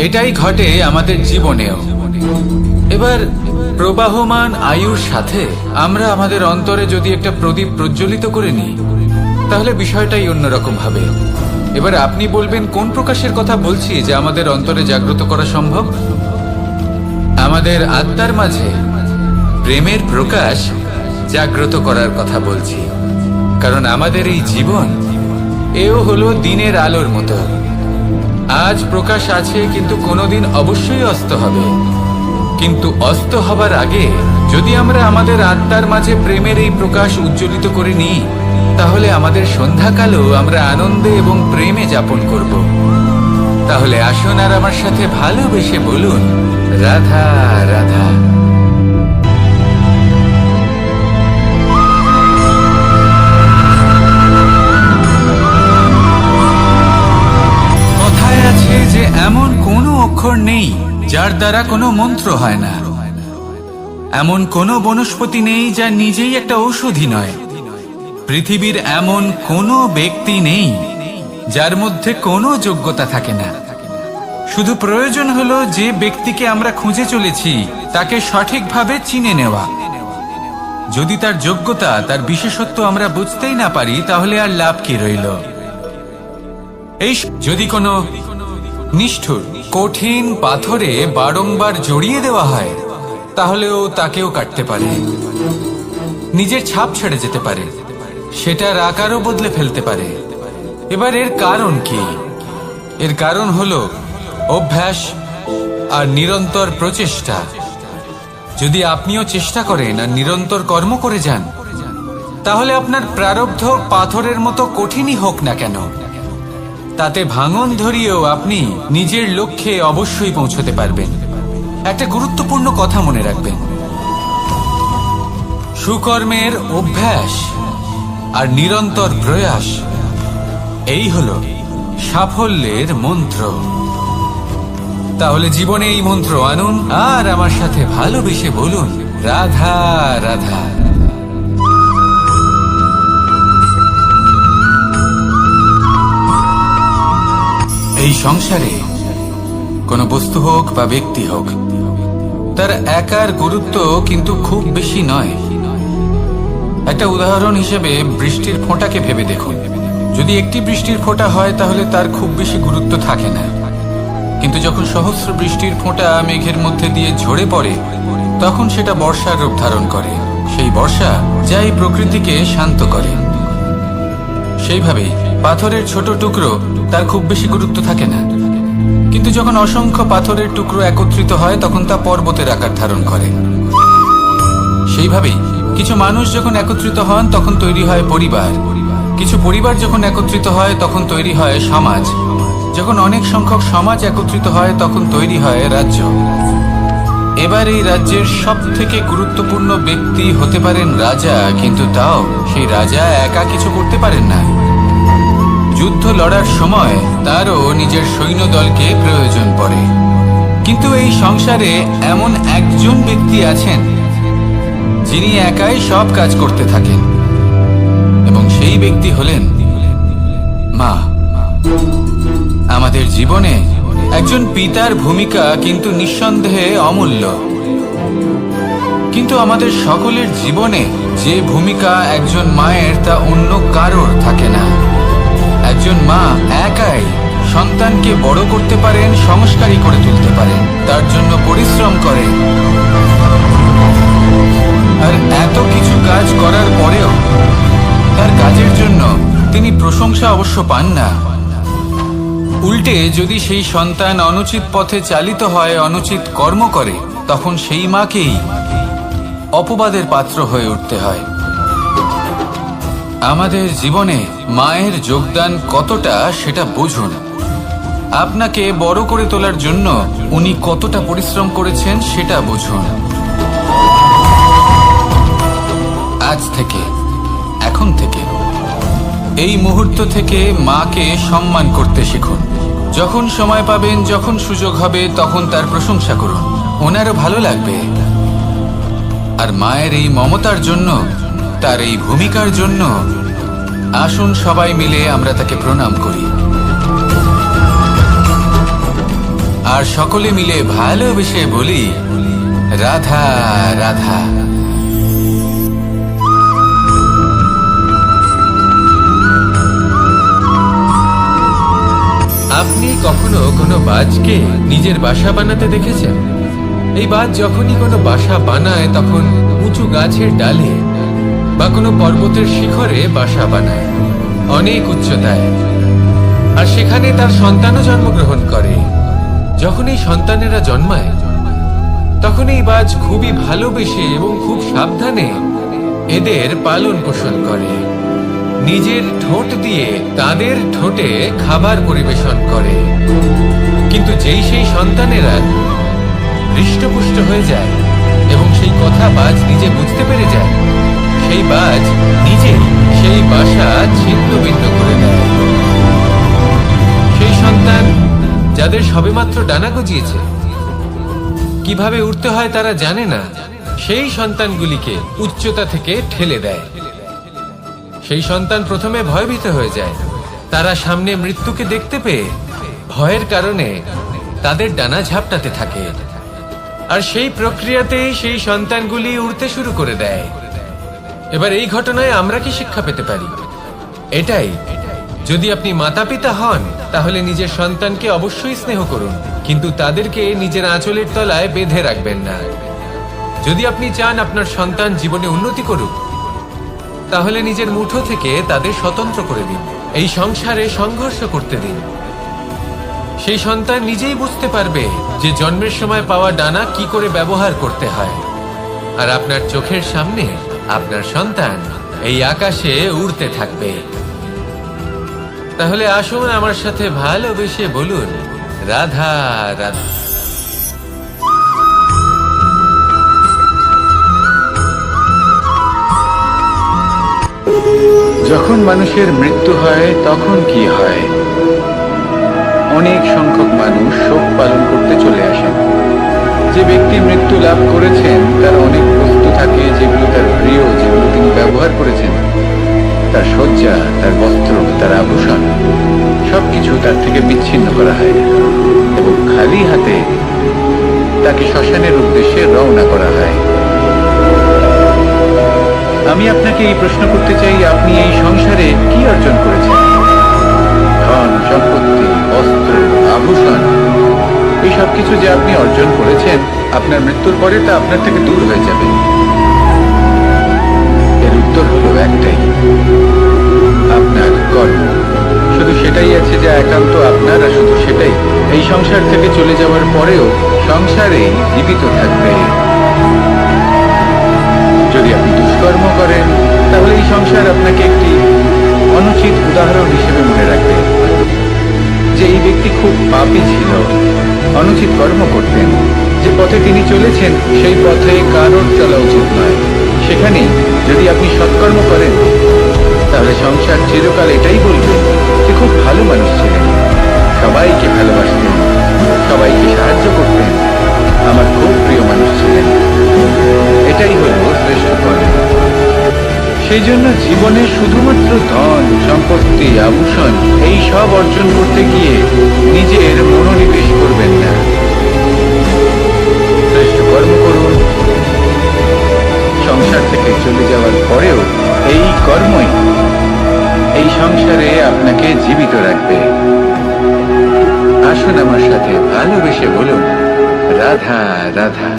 এটাই ঘটে আমাদের জীবনেও। এবার প্রবাহমান আয়ুর সাথে আমরা আমাদের অন্তরে যদি একটা প্রদীপ প্রজ্বলিত করে নিই, তাহলে বিষয়টাই অন্যরকম হবে। এবার আপনি বলবেন, কোন প্রকাশের কথা বলছি যে আমাদের অন্তরে জাগ্রত করা সম্ভব? আমাদের আত্মার মাঝে প্রেমের প্রকাশ জাগ্রত করার কথা বলছি। কারণ আমাদের এই জীবন এও হলো দিনের আলোর মতো। আজ প্রকাশ আছে, কিন্তু কোনোদিন অবশ্যই অস্ত হবে। কিন্তু অস্ত হবার আগে যদি আমরা আমাদের আত্মার মাঝে প্রেমের এই প্রকাশ উজ্জ্বলিত করে নিই, তাহলে আমাদের সন্ধ্যাকালও আমরা আনন্দে এবং প্রেমে যাপন করব। তাহলে আসুন আর আমার সাথে ভালোবেসে বলুন, রাধা রাধা। কথায় আছে যে এমন কোনো অক্ষর নেই যার দ্বারা কোনো মন্ত্র হয় না। এমন কোনো বনস্পতি নেই যা নিজেই একটা ঔষধি নয়। পৃথিবীর এমন কোনো ব্যক্তি নেই যার মধ্যে কোনো যোগ্যতা থাকে না। শুধু প্রয়োজন হলো যে ব্যক্তিকে আমরা খুঁজে চলেছি তাকে সঠিকভাবে চিনে নেওয়া। যদি তার যোগ্যতা, তার বিশেষত্ব আমরা বুঝতেই না পারি, তাহলে আর লাভ কি রইল? এই যদি কোনো নিষ্ঠুর কঠিন পাথরে বারংবার জড়িয়ে দেওয়া হয়, তাহলেও তাকেও কাটতে পারে, নিজের ছাপ ছেড়ে যেতে পারে, সেটার আকারও বদলে ফেলতে পারে। এবার এর কারণ কি? এর কারণ হলো অভ্যাস আর নিরন্তর প্রচেষ্টা। যদি আপনিও চেষ্টা করেন আর নিরন্তর কর্ম করে যান, তাহলে আপনার প্রারব্ধ পাথরের মতো কঠিনই হোক না কেন, তাতে ভাঙন ধরিয়েও আপনি নিজের লক্ষ্যে অবশ্যই পৌঁছতে পারবেন। একটা গুরুত্বপূর্ণ কথা মনে রাখবেন, সুকর্মের অভ্যাস আর নিরন্তর প্রয়াস, এই হলো সাফল্যের মন্ত্র। তাহলে জীবনে এই মন্ত্র আনুন আর আমার সাথে ভালোবেসে বলুন, রাধা রাধা। এই সংসারে কোনো বস্তু হোক বা ব্যক্তি হোক, তার একার গুরুত্ব কিন্তু খুব বেশি নয়। একটা উদাহরণ হিসেবে বৃষ্টির ফোঁটাকে ভেবে দেখুন। যদি একটি বৃষ্টির ফোঁটা হয় তাহলে তার খুব বেশি গুরুত্ব থাকে না, কিন্তু যখন সহস্র বৃষ্টির ফোঁটা মেঘের মধ্যে দিয়ে ঝরে পড়ে, তখন সেটা বর্ষার রূপ ধারণ করে। সেই বর্ষা যা এই প্রকৃতিকে শান্ত করে। সেইভাবেই পাথরের ছোট টুকরো, তার খুব বেশি গুরুত্ব থাকে না, কিন্তু যখন অসংখ্য পাথরের টুকরো একত্রিত হয় তখন তা পর্বতের আকার ধারণ করে। সেইভাবেই কিছু মানুষ যখন একত্রিত হন তখন তৈরি হয় পরিবার, কিছু পরিবার যখন একত্রিত হয় তখন তৈরি হয় সমাজ, যখন অনেক সংখ্যক সমাজ একত্রিত হয় তখন তৈরি হয় রাজ্য। এবার এই রাজ্যের সব থেকে গুরুত্বপূর্ণ ব্যক্তি হতে পারেন রাজা, কিন্তু তাও সেই রাজা একা কিছু করতে পারেন না। যুদ্ধ লড়ার সময় তারও নিজের সৈন্যদলকে প্রয়োজন পড়ে। কিন্তু এই সংসারে এমন একজন ব্যক্তি আছেন যিনি একাই সব কাজ করতে থাকেন, এবং সেই ব্যক্তি হলেন মা। আমাদের জীবনে একজন পিতার ভূমিকা কিন্তু নিঃসন্দেহে অমূল্য, কিন্তু আমাদের সকলের জীবনে যে ভূমিকা একজন মায়ের তা অন্য কারোর থাকে না। একজন মা একাই সন্তানকে বড় করতে পারেন, সংস্কারী করে তুলতে পারেন, তার জন্য পরিশ্রম করেন। আর এত কিছু কাজ করার পরেও তার কাজের জন্য তিনি প্রশংসা অবশ্য পান না। উল্টে যদি সেই সন্তান অনুচিত পথে চালিত হয়, অনুচিত কর্ম করে, তখন সেই মাকেই অপবাদের পাত্র হয়ে উঠতে হয়। আমাদের জীবনে মায়ের যোগদান কতটা সেটা বুঝুন। আপনাকে বড় করে তোলার জন্য উনি কতটা পরিশ্রম করেছেন সেটা বুঝুন। আজ থেকে, এখন থেকে, এই মুহূর্ত থেকে মাকে সম্মান করতে শিখুন। যখন সময় পাবেন, যখন সুযোগ হবে, তখন তার প্রশংসা করুন, ওনারও ভালো লাগবে। আর মায়ের এই মমতার জন্য, তার এই ভূমিকার জন্য আসুন সবাই মিলে আমরা তাকে প্রণাম করি, আর সকলে মিলে ভালোবেসে বলি, রাধা রাধা। আপনি কখনো কোনো বাজকে নিজের বাসা বানাতে দেখেছেন? এই বাজ যখনই কোনো বাসা বানায় তখন উঁচু গাছের ডালে বা কোনো পর্বতের শিখরে বাসা বানায়, অনেক উচ্চতায়, আর সেখানে তার সন্তানও জন্মগ্রহণ করে। যখন এই সন্তানেরা জন্মায় তখন এই বাজ খুবই ভালোবেসে এবং খুব সাবধানে এদের পালন পোষণ করে। নিজের ঠোঁট দিয়ে তাদের ঠোঁটে খাবার পরিবেশন করে। কিন্তু যেই সেই সন্তানেরা হৃষ্টপুষ্ট হয়ে যায় এবং সেই কথা বাজ নিজে বুঝতে পেরে যায়, সেই বাজ নিজেই সেই বাসা ছিন্ন ভিন্ন করে দেয়। সেই সন্তান যাদের সবেমাত্র ডানা গজিয়েছে, কিভাবে উঠতে হয় তারা জানে না, সেই সন্তানগুলিকে উচ্চতা থেকে ঠেলে দেয়। সেই সন্তান প্রথমে ভয়ভীত হয়ে যায়। তারা সামনে মৃত্যুকে দেখতে পেয়ে ভয়ের কারণে তাদের ডানা ঝাপটাতে থাকে, আর সেই প্রক্রিয়াতেই সেই সন্তানগুলি উড়তে শুরু করে দেয়। এবার এই ঘটনায় আমরা কি শিক্ষা পেতে পারি? এটাই, যদি আপনি মাতা পিতা হন তাহলে নিজের সন্তানকে অবশ্যই স্নেহ করুন, কিন্তু তাদেরকে নিজের আঁচলের তলায় বেঁধে রাখবেন না। যদি আপনি চান আপনার সন্তান জীবনে উন্নতি করুক, তাহলে নিজের মুঠো থেকে তাদের স্বতন্ত্র করে দিন। এই সংসারে সংঘর্ষ করতে দিন। সেই সন্তান নিজেই বুঝতে পারবে যে জন্মের সময় পাওয়া ডানা কি করে ব্যবহার করতে হয়। আর আপনার চোখের সামনে আপনার সন্তান এই আকাশে উড়তে থাকবে। তাহলে আসুন আমার সাথে ভালোবেসে বলুন, রাধা রাধা। যখন মানুষের মৃত্যু হয় তখন কি হয়? অনেক সংখ্যক মানুষ শোক পালন করতে চলে আসেন। যে ব্যক্তি মৃত্যু লাভ করেছেন তার অনেক বস্তু থাকে যেগুলো তার প্রিয়, যেগুলো তিনি ব্যবহার করেছেন। তার শয্যা, তার বস্ত্র, তার আভূষণ সবকিছু তার থেকে বিচ্ছিন্ন করা হয় এবং খালি হাতে তাকে শ্মশানের উদ্দেশ্যে রওনা করা হয়। আমি আপনাকে এই প্রশ্ন করতে চাই, আপনি এই সংসারে কি অর্জন করেছেন? ধন সম্পত্তি, বস্ত্র, আভূষণ, এই সব কিছু যে আপনি অর্জন করেছেন, আপনার মৃত্যুর পরে তা আপনার থেকে দূর হয়ে যাবে। এর উত্তর হলো একটাই, আপনার কর্ম। শুধু সেটাই আছে যা একান্ত আপনার, আর শুধু সেটাই এই সংসার থেকে চলে যাওয়ার পরেও সংসারেই জীবিত থাকবে। যদি আপনি দুষ্কর্ম করেন তাহলে এই সংসার আপনাকে একটি অনুচিত উদাহরণ হিসেবে মনে রাখবে যে এই ব্যক্তি খুব পাপী ছিল, অনুচিত কর্ম করতেন। যে পথে তিনি চলেছেন সেই পথে কারোর চলা উচিত নয়। সেখানেই যদি আপনি সৎকর্ম করেন তাহলে সংসার চিরকাল এটাই বলবে যে খুব ভালো মানুষ ছিলেন, সবাইকে ভালোবাসতেন, সবাইকে সাহায্য করতেন, আমার খুব প্রিয় মানুষ ছিলেন। এটাই হল শ্রেষ্ঠ কর্ম। সেই জন্য জীবনে শুধুমাত্র ধন সম্পত্তি, আভূষণ এই সব অর্জন করতে গিয়ে নিজের মনোনিবেশ করবেন না। শ্রেষ্ঠ কর্ম করুন। সংসার থেকে চলে যাওয়ার পরেও এই কর্মই এই সংসারে আপনাকে জীবিত রাখবে। আসুন আমার সাথে ভালোবেসে বলুন, রাধা রাধা।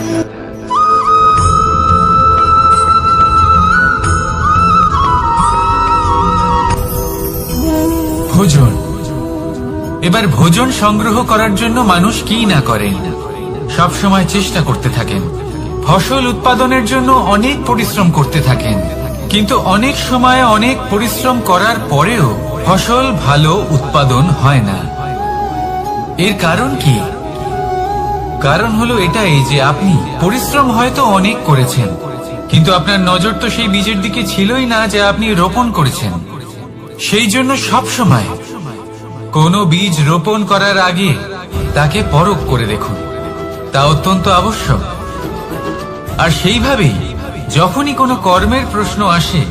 ভোজন। এবার ভোজন সংগ্রহ করার জন্য মানুষ কি না করেন, সব সময় চেষ্টা করতে থাকেন। ফসল উৎপাদনের জন্য অনেক পরিশ্রম করতে থাকেন, কিন্তু অনেক সময় অনেক পরিশ্রম করার পরেও ফসল ভালো উৎপাদন হয় না। এর কারণ কি? কারণ হলো এটাই যে আপনি পরিশ্রম হয়তো অনেক করেছেন, কিন্তু আপনার নজর তো সেই বীজের দিকে ছিলই না যা আপনি রোপণ করেছেন। সেই জন্য সব সময় কোনো বীজ রোপণ করার আগে তাকে পরখ করে দেখুন, তা অত্যন্ত আবশ্যক। আর সেইভাবেই যখনই কোনো কর্মের প্রশ্ন আসে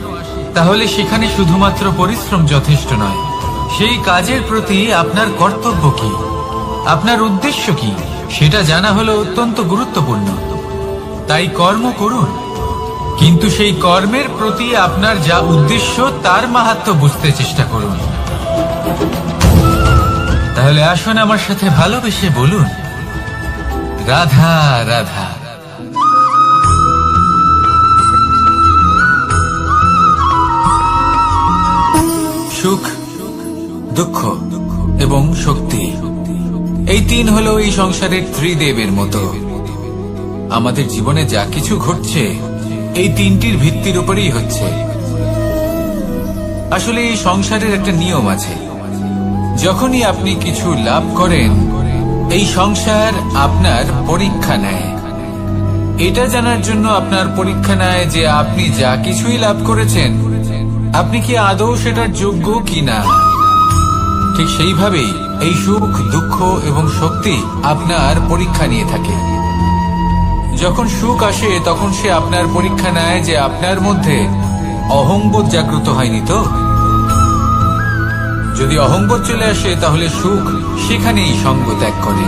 তাহলে সেখানে শুধুমাত্র পরিশ্রম যথেষ্ট নয়, সেই কাজের প্রতি আপনার কর্তব্য কি, আপনার উদ্দেশ্য কি, সেটা জানা হলো অত্যন্ত গুরুত্বপূর্ণ। তাই কর্ম করুন, কিন্তু সেই কর্মের প্রতি আপনার যা উদ্দেশ্য তার মাহাত্ম্য বুঝতে চেষ্টা করুন। তাহলে আসুন আমার সাথে ভালোবেসে বলুন, রাধা রাধা। সুখ, দুঃখ এবং শক্তি, এই তিন হলো এই সংসারের ত্রিদেবের মতো। আমাদের জীবনে যা কিছু ঘটছে এই তিনটির ভিত্তির উপরেই হচ্ছে। আসলে এই সংসারের একটা নিয়ম আছে, যখনই আপনি কিছু লাভ করেন এই সংসার আপনার পরীক্ষা নেয়। এটা জানার জন্য আপনার পরীক্ষা নেয় যে আপনি যা কিছুই লাভ করেছেন আপনি কি আদৌ সেটার যোগ্য কিনা। ঠিক সেইভাবেই এই সুখ, দুঃখ এবং শক্তি আপনার পরীক্ষা নিয়ে থাকে। যখন সুখ আসে তখন সে আপনার পরীক্ষা নেয় যে আপনার মধ্যে অহংবোধ জাগ্রত হয়নি তো। যদি অহংবোধ চলে আসে তাহলে সুখ সেখানেই সঙ্গ ত্যাগ করে।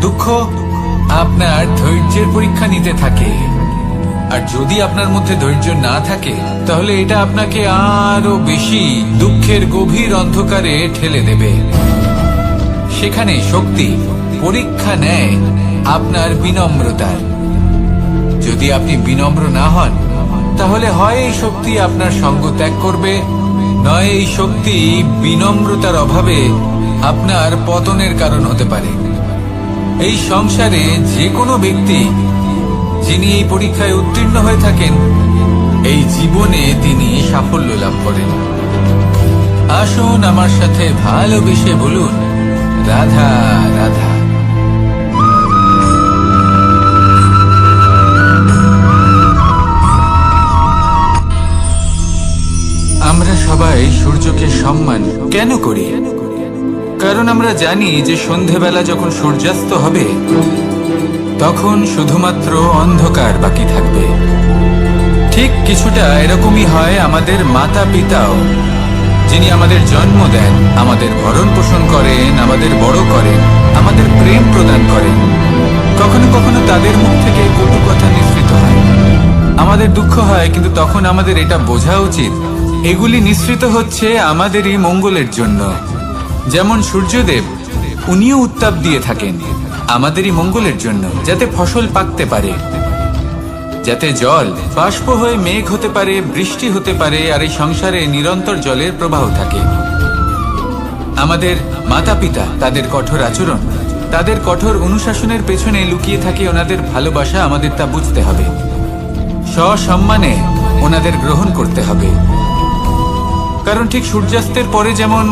দুঃখ আপনার ধৈর্যের পরীক্ষা নিতে থাকে, আর যদি আপনার মধ্যে ধৈর্য না থাকে তাহলে এটা আপনাকে আরো বেশি দুঃখের গভীর অন্ধকারে ঠেলে দেবে। সেখানে শক্তি পরীক্ষা নেয় আপনার বিনম্রতার। যদি আপনি বিনম্র না হন তাহলে হয় এই শক্তি আপনার সঙ্গ ত্যাগ করবে, নয় এই শক্তি বিনম্রতার অভাবে আপনার পতনের কারণ হতে পারে। এই সংসারে যে কোনো ব্যক্তি যিনি এই পরীক্ষায় উত্তীর্ণ হয়ে থাকেন এই জীবনে তিনি সাফল্য লাভ করেন। আসুন আমার সাথে ভালোবেসে বলুন, রাধা রাধা। আমরা সবাই সূর্যকে সম্মান কেন করি? কারণ আমরা জানি যে সন্ধেবেলা যখন সূর্যাস্ত হবে তখন শুধুমাত্র অন্ধকার বাকি থাকবে। ঠিক কিছুটা এরকমই হয় আমাদের মাতা পিতাও, যিনি আমাদের জন্ম দেন, আমাদের ভরণ পোষণ করেন, আমাদের বড় করেন, আমাদের প্রেম প্রদান করেন। কখনো কখনো তাদের মুখ থেকে কটু কথা নিঃসৃত হয়, আমাদের দুঃখ হয়, কিন্তু তখন আমাদের এটা বোঝা উচিত এগুলি নিঃসৃত হচ্ছে আমাদেরই মঙ্গলের জন্য। যেমন সূর্যদেব, উনিও উত্তাপ দিয়ে থাকেন আমাদেরই মঙ্গলের জন্য, যাতে ফসল পাকতে পারে, যাতে জল বাষ্প হয়ে মেঘ হতে পারে, বৃষ্টি হতে পারে, আর এই সংসারে নিরন্তর জলের প্রবাহ থাকে। আমাদের মাতা পিতা, তাদের কঠোর আচরণ, তাদের কঠোর অনুশাসনের পেছনে লুকিয়ে থাকে ওনাদের ভালোবাসা। আমাদের তা বুঝতে হবে, সসম্মানে ওনাদের গ্রহণ করতে হবে। কারণ ঠিক সূর্যাস্তের পরে যেমন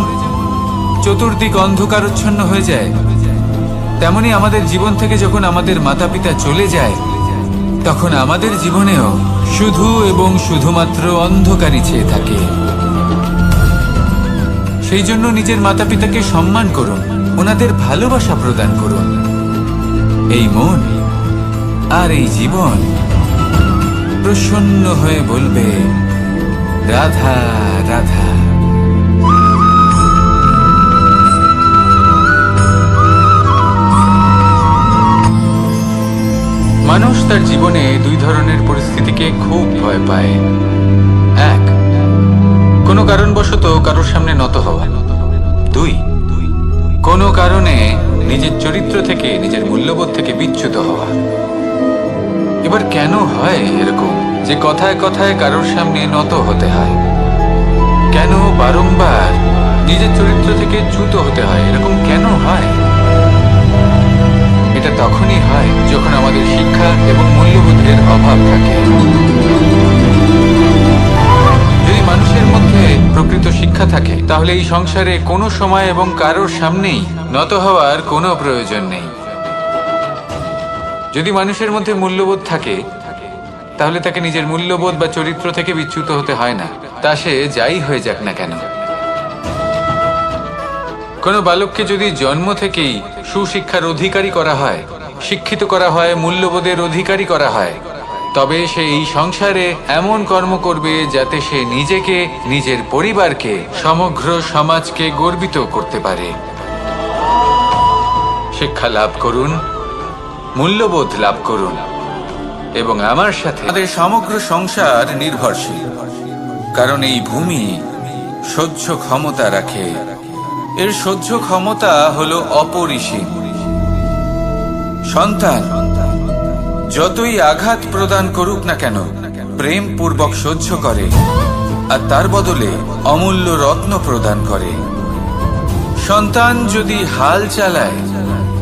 চতুর্দিক অন্ধকারচ্ছন্ন হয়ে যায়, তেমনি আমাদের জীবন থেকে যখন আমাদের মাতা পিতা চলে যায় তখন আমাদের জীবনেও শুধু এবং শুধুমাত্র অন্ধকারই ছেয়ে থাকে। সেই জন্য নিজের মাতা পিতাকে সম্মান করুন, ওনাদের ভালোবাসা প্রদান করুন। এই মন আর এই জীবন প্রসন্ন হয়ে বলবে, রাধা রাধা। মানুষ তার জীবনে দুই ধরনের পরিস্থিতিকে খুব ভয় পায়। এক, কোনো কারণবশত কারোর সামনে নত হওয়া। দুই, কোনো কারণে নিজের চরিত্র থেকে, নিজের মূল্যবোধ থেকে বিচ্যুত হওয়া। এবার কেন হয় এরকম যে কথায় কথায় কারোর সামনে নত হতে হয়? কেন বারংবার নিজের চরিত্র থেকে চ্যুত হতে হয়? এরকম কেন হয়? এটা তখনই হয় যখন আমাদের শিক্ষা এবং মূল্যবোধের অভাব থাকে। যদি মানুষের মধ্যে প্রকৃত শিক্ষা থাকে তাহলে এই সংসারে কোনো সময় এবং কারোর সামনেই নত হওয়ার কোনো প্রয়োজন নেই। যদি মানুষের মধ্যে মূল্যবোধ থাকে তাহলে তাকে নিজের মূল্যবোধ বা চরিত্র থেকে বিচ্যুত হতে হয় না, তা সে যাই হয়ে যাক না কেন। কোনো বালককে যদি জন্ম থেকেই সুশিক্ষার অধিকারী করা হয়, শিক্ষিত করা হয়, মূল্যবোধের অধিকারী করা হয়, তবে সে এই সংসারে এমন কর্ম করবে যাতে সে নিজেকে, নিজের পরিবারকে, সমগ্র সমাজকে গর্বিত করতে পারে। শিক্ষা লাভ করুন, মূল্যবোধ লাভ করুন, এবং আমার সাথে আমাদের সমগ্র সংসার নির্ভরশীল। কারণ এই ভূমি সহ্য ক্ষমতা রাখে, এর সহ্য ক্ষমতা হলো অপরিসীম। সন্তান যতই আঘাত প্রদান করুক না কেন, প্রেম পূর্বক সহ্য করে, আর তার বদলে অমূল্য রত্ন প্রদান করে। সন্তান যদি হাল চালায়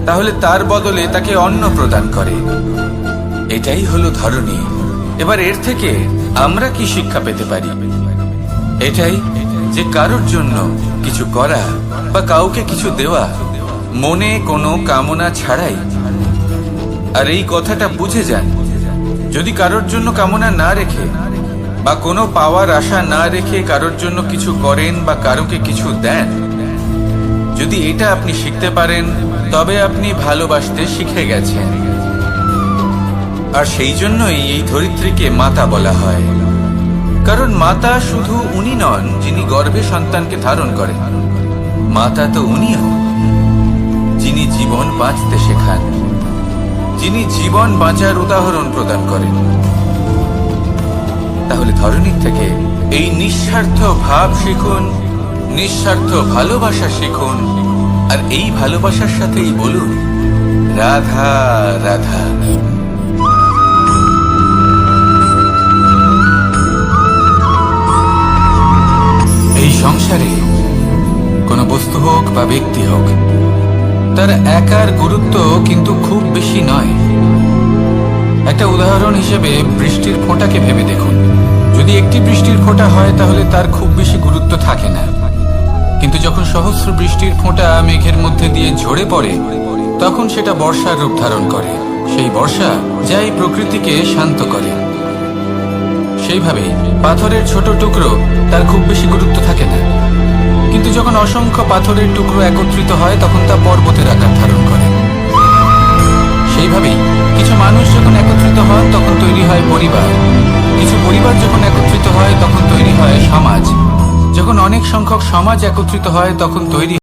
তাহলে তার বদলে তাকে অন্ন প্রদান করে। এটাই হলো ধরনী। এবার এর থেকে আমরা কি শিক্ষা পেতে পারি? এটাই যে কারোর জন্য কিছু করা বা কাউকে কিছু দেওয়া মনে কোনো কামনা ছাড়াই। আর এই কথাটা বুঝে যান, যদি কারোর জন্য কামনা না রেখে বা কোনো পাওয়ার আশা না রেখে কারোর জন্য কিছু করেন বা কারোকে কিছু দেন, যদি এটা আপনি শিখতে পারেন তবে আপনি ভালোবাসতে শিখে গেছেন। আর সেই জন্যই এই ধরিত্রীকে মাতা বলা হয়। কারণ মাতা শুধু উনি নন যিনি গর্ভে সন্তানকে ধারণ করেন, মাতা তো উনিও যিনি জীবন বাঁচতে শেখান, যিনি জীবন বাঁচার উদাহরণ প্রদান করেন। তাহলে ধরনীর থেকে এই নিঃস্বার্থ ভাব শিখুন, নিঃস্বার্থ ভালোবাসা শিখুন, আর এই ভালোবাসার সাথেই বলুন, রাধা রাধা। এই সংসারে কোনো বস্তু হোক বা ব্যক্তি হোক, তার একার গুরুত্ব কিন্তু খুব বেশি নয়। একটা উদাহরণ হিসেবে বৃষ্টির ফোঁটাকে ভেবে দেখুন। যদি একটি বৃষ্টির ফোঁটা হয় তাহলে তার খুব বেশি গুরুত্ব থাকে না, কিন্তু যখন সহস্র বৃষ্টির ফোঁটা মেঘের মধ্যে দিয়ে ঝরে পড়ে তখন সেটা বর্ষার রূপ ধারণ করে। সেই বর্ষা যা এই প্রকৃতিকে শান্ত করে। সেইভাবে পাথরের ছোট টুকরো তার খুব বেশি গুরুত্ব থাকে না, কিন্তু যখন অসংখ্য পাথরের টুকরো একত্রিত হয় তখন তা পর্বতের আকার ধারণ করে। সেইভাবেই কিছু মানুষ যখন একত্রিত হয় তখন তৈরি হয় পরিবার, কিছু পরিবার যখন একত্রিত হয় তখন তৈরি হয় সমাজ, যখন অনেক সংখ্যক সমাজ একত্রিত হয় তখন তৈরি